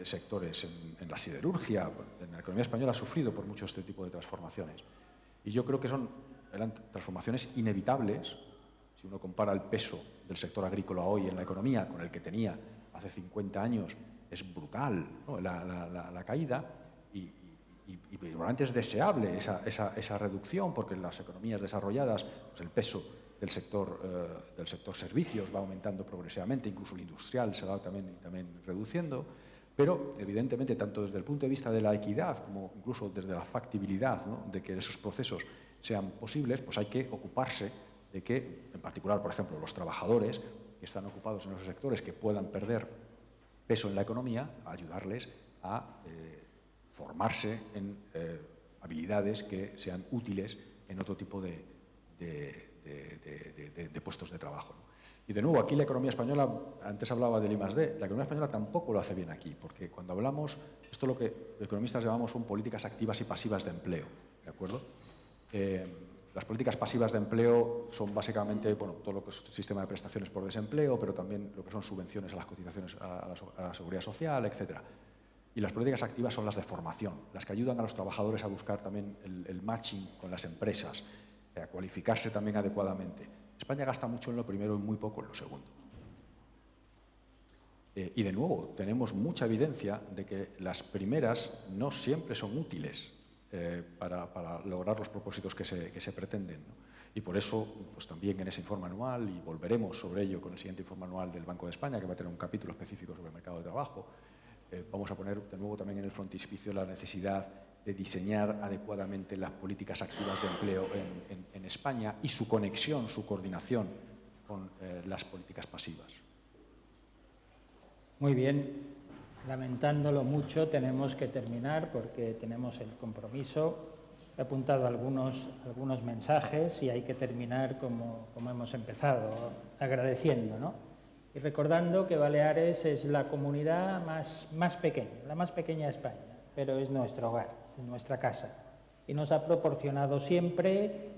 Sectores, en la siderurgia, en la economía española ha sufrido por mucho este tipo de transformaciones. Y yo creo que eran transformaciones inevitables. Si uno compara el peso del sector agrícola hoy en la economía con el que tenía hace 50 años, es brutal, ¿no? La caída. Y probablemente es deseable esa reducción, porque en las economías desarrolladas pues el peso del sector servicios va aumentando progresivamente, incluso el industrial se va también reduciendo, pero evidentemente tanto desde el punto de vista de la equidad como incluso desde la factibilidad, ¿no? De que esos procesos sean posibles, pues hay que ocuparse de que, en particular, por ejemplo, los trabajadores que están ocupados en esos sectores que puedan perder peso en la economía, ayudarles a formarse en habilidades que sean útiles en otro tipo de puestos de trabajo. Y de nuevo, aquí la economía española, antes hablaba del I+D, la economía española tampoco lo hace bien aquí, porque cuando hablamos, esto es lo que los economistas llamamos son políticas activas y pasivas de empleo, ¿de acuerdo? Las políticas pasivas de empleo son básicamente todo lo que es sistema de prestaciones por desempleo, pero también lo que son subvenciones a las cotizaciones a la seguridad social, etc. Y las políticas activas son las de formación, las que ayudan a los trabajadores a buscar también el matching con las empresas, a cualificarse también adecuadamente. España gasta mucho en lo primero y muy poco en lo segundo. Y de nuevo, tenemos mucha evidencia de que las primeras no siempre son útiles para lograr los propósitos que se pretenden, ¿no? Y por eso, pues también en ese informe anual, y volveremos sobre ello con el siguiente informe anual del Banco de España, que va a tener un capítulo específico sobre el mercado de trabajo, vamos a poner de nuevo también en el frontispicio la necesidad de diseñar adecuadamente las políticas activas de empleo en España y su conexión, su coordinación con las políticas pasivas. Muy bien. Lamentándolo mucho, tenemos que terminar porque tenemos el compromiso. He apuntado algunos mensajes y hay que terminar como hemos empezado, agradeciendo, ¿no? Y recordando que Baleares es la comunidad más pequeña, la más pequeña de España, pero es nuestro hogar, es nuestra casa. Y nos ha proporcionado siempre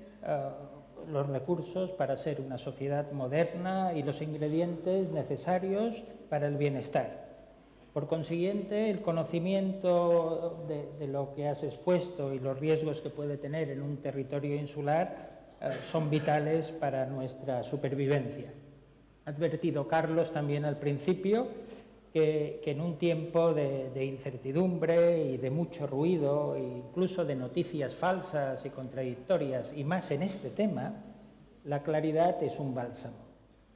los recursos para ser una sociedad moderna y los ingredientes necesarios para el bienestar. Por consiguiente, el conocimiento de lo que has expuesto y los riesgos que puede tener en un territorio insular son vitales para nuestra supervivencia. Ha advertido Carlos también al principio que en un tiempo de incertidumbre y de mucho ruido, e incluso de noticias falsas y contradictorias, y más en este tema, la claridad es un bálsamo.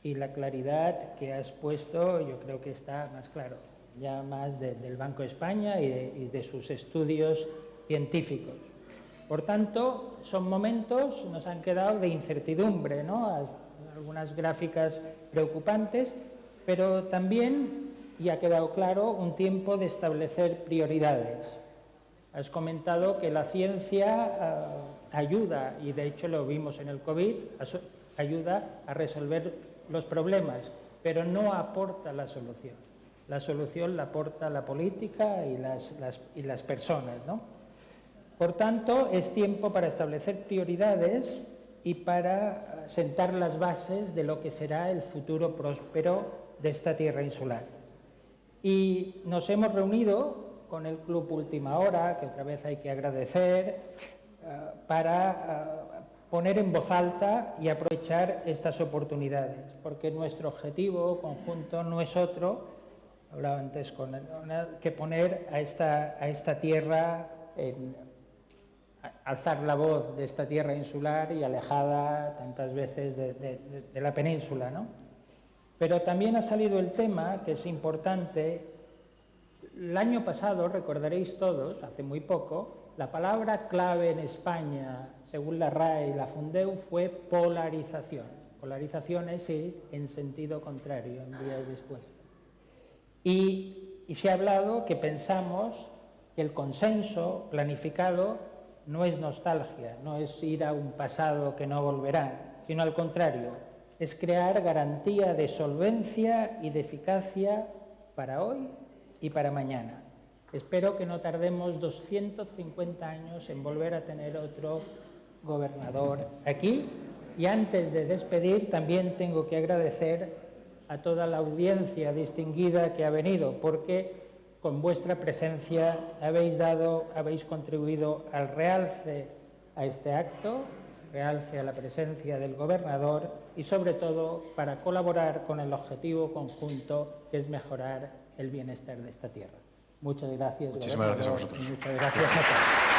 Y la claridad que has puesto yo creo que está más claro, ya más del Banco de España y de sus estudios científicos. Por tanto, son momentos, nos han quedado de incertidumbre, ¿no? Algunas gráficas preocupantes, pero también, y ha quedado claro, un tiempo de establecer prioridades. Has comentado que la ciencia ayuda, y de hecho lo vimos en el COVID, ayuda a resolver los problemas, pero no aporta la solución. La solución la aporta la política y las personas, ¿no? Por tanto, es tiempo para establecer prioridades y para sentar las bases de lo que será el futuro próspero de esta tierra insular. Y nos hemos reunido con el Club Última Hora, que otra vez hay que agradecer, para poner en voz alta y aprovechar estas oportunidades, porque nuestro objetivo conjunto no es otro, hablaba antes que poner a esta tierra, alzar la voz de esta tierra insular y alejada tantas veces de la península, ¿no? Pero también ha salido el tema, que es importante. El año pasado, recordaréis todos, hace muy poco, la palabra clave en España, según la RAE y la Fundeu, fue polarización. Polarización es ir en sentido contrario, en vía dispuesta. Y se ha hablado que pensamos que el consenso planificado no es nostalgia, no es ir a un pasado que no volverá, sino al contrario, es crear garantía de solvencia y de eficacia para hoy y para mañana. Espero que no tardemos 250 años en volver a tener otro gobernador aquí. Y antes de despedir, también tengo que agradecer a toda la audiencia distinguida que ha venido, porque con vuestra presencia habéis contribuido al realce a este acto, realce a la presencia del gobernador y, sobre todo, para colaborar con el objetivo conjunto, que es mejorar el bienestar de esta tierra. Muchas gracias. Muchísimas gracias a vosotros. Muchas gracias a todos.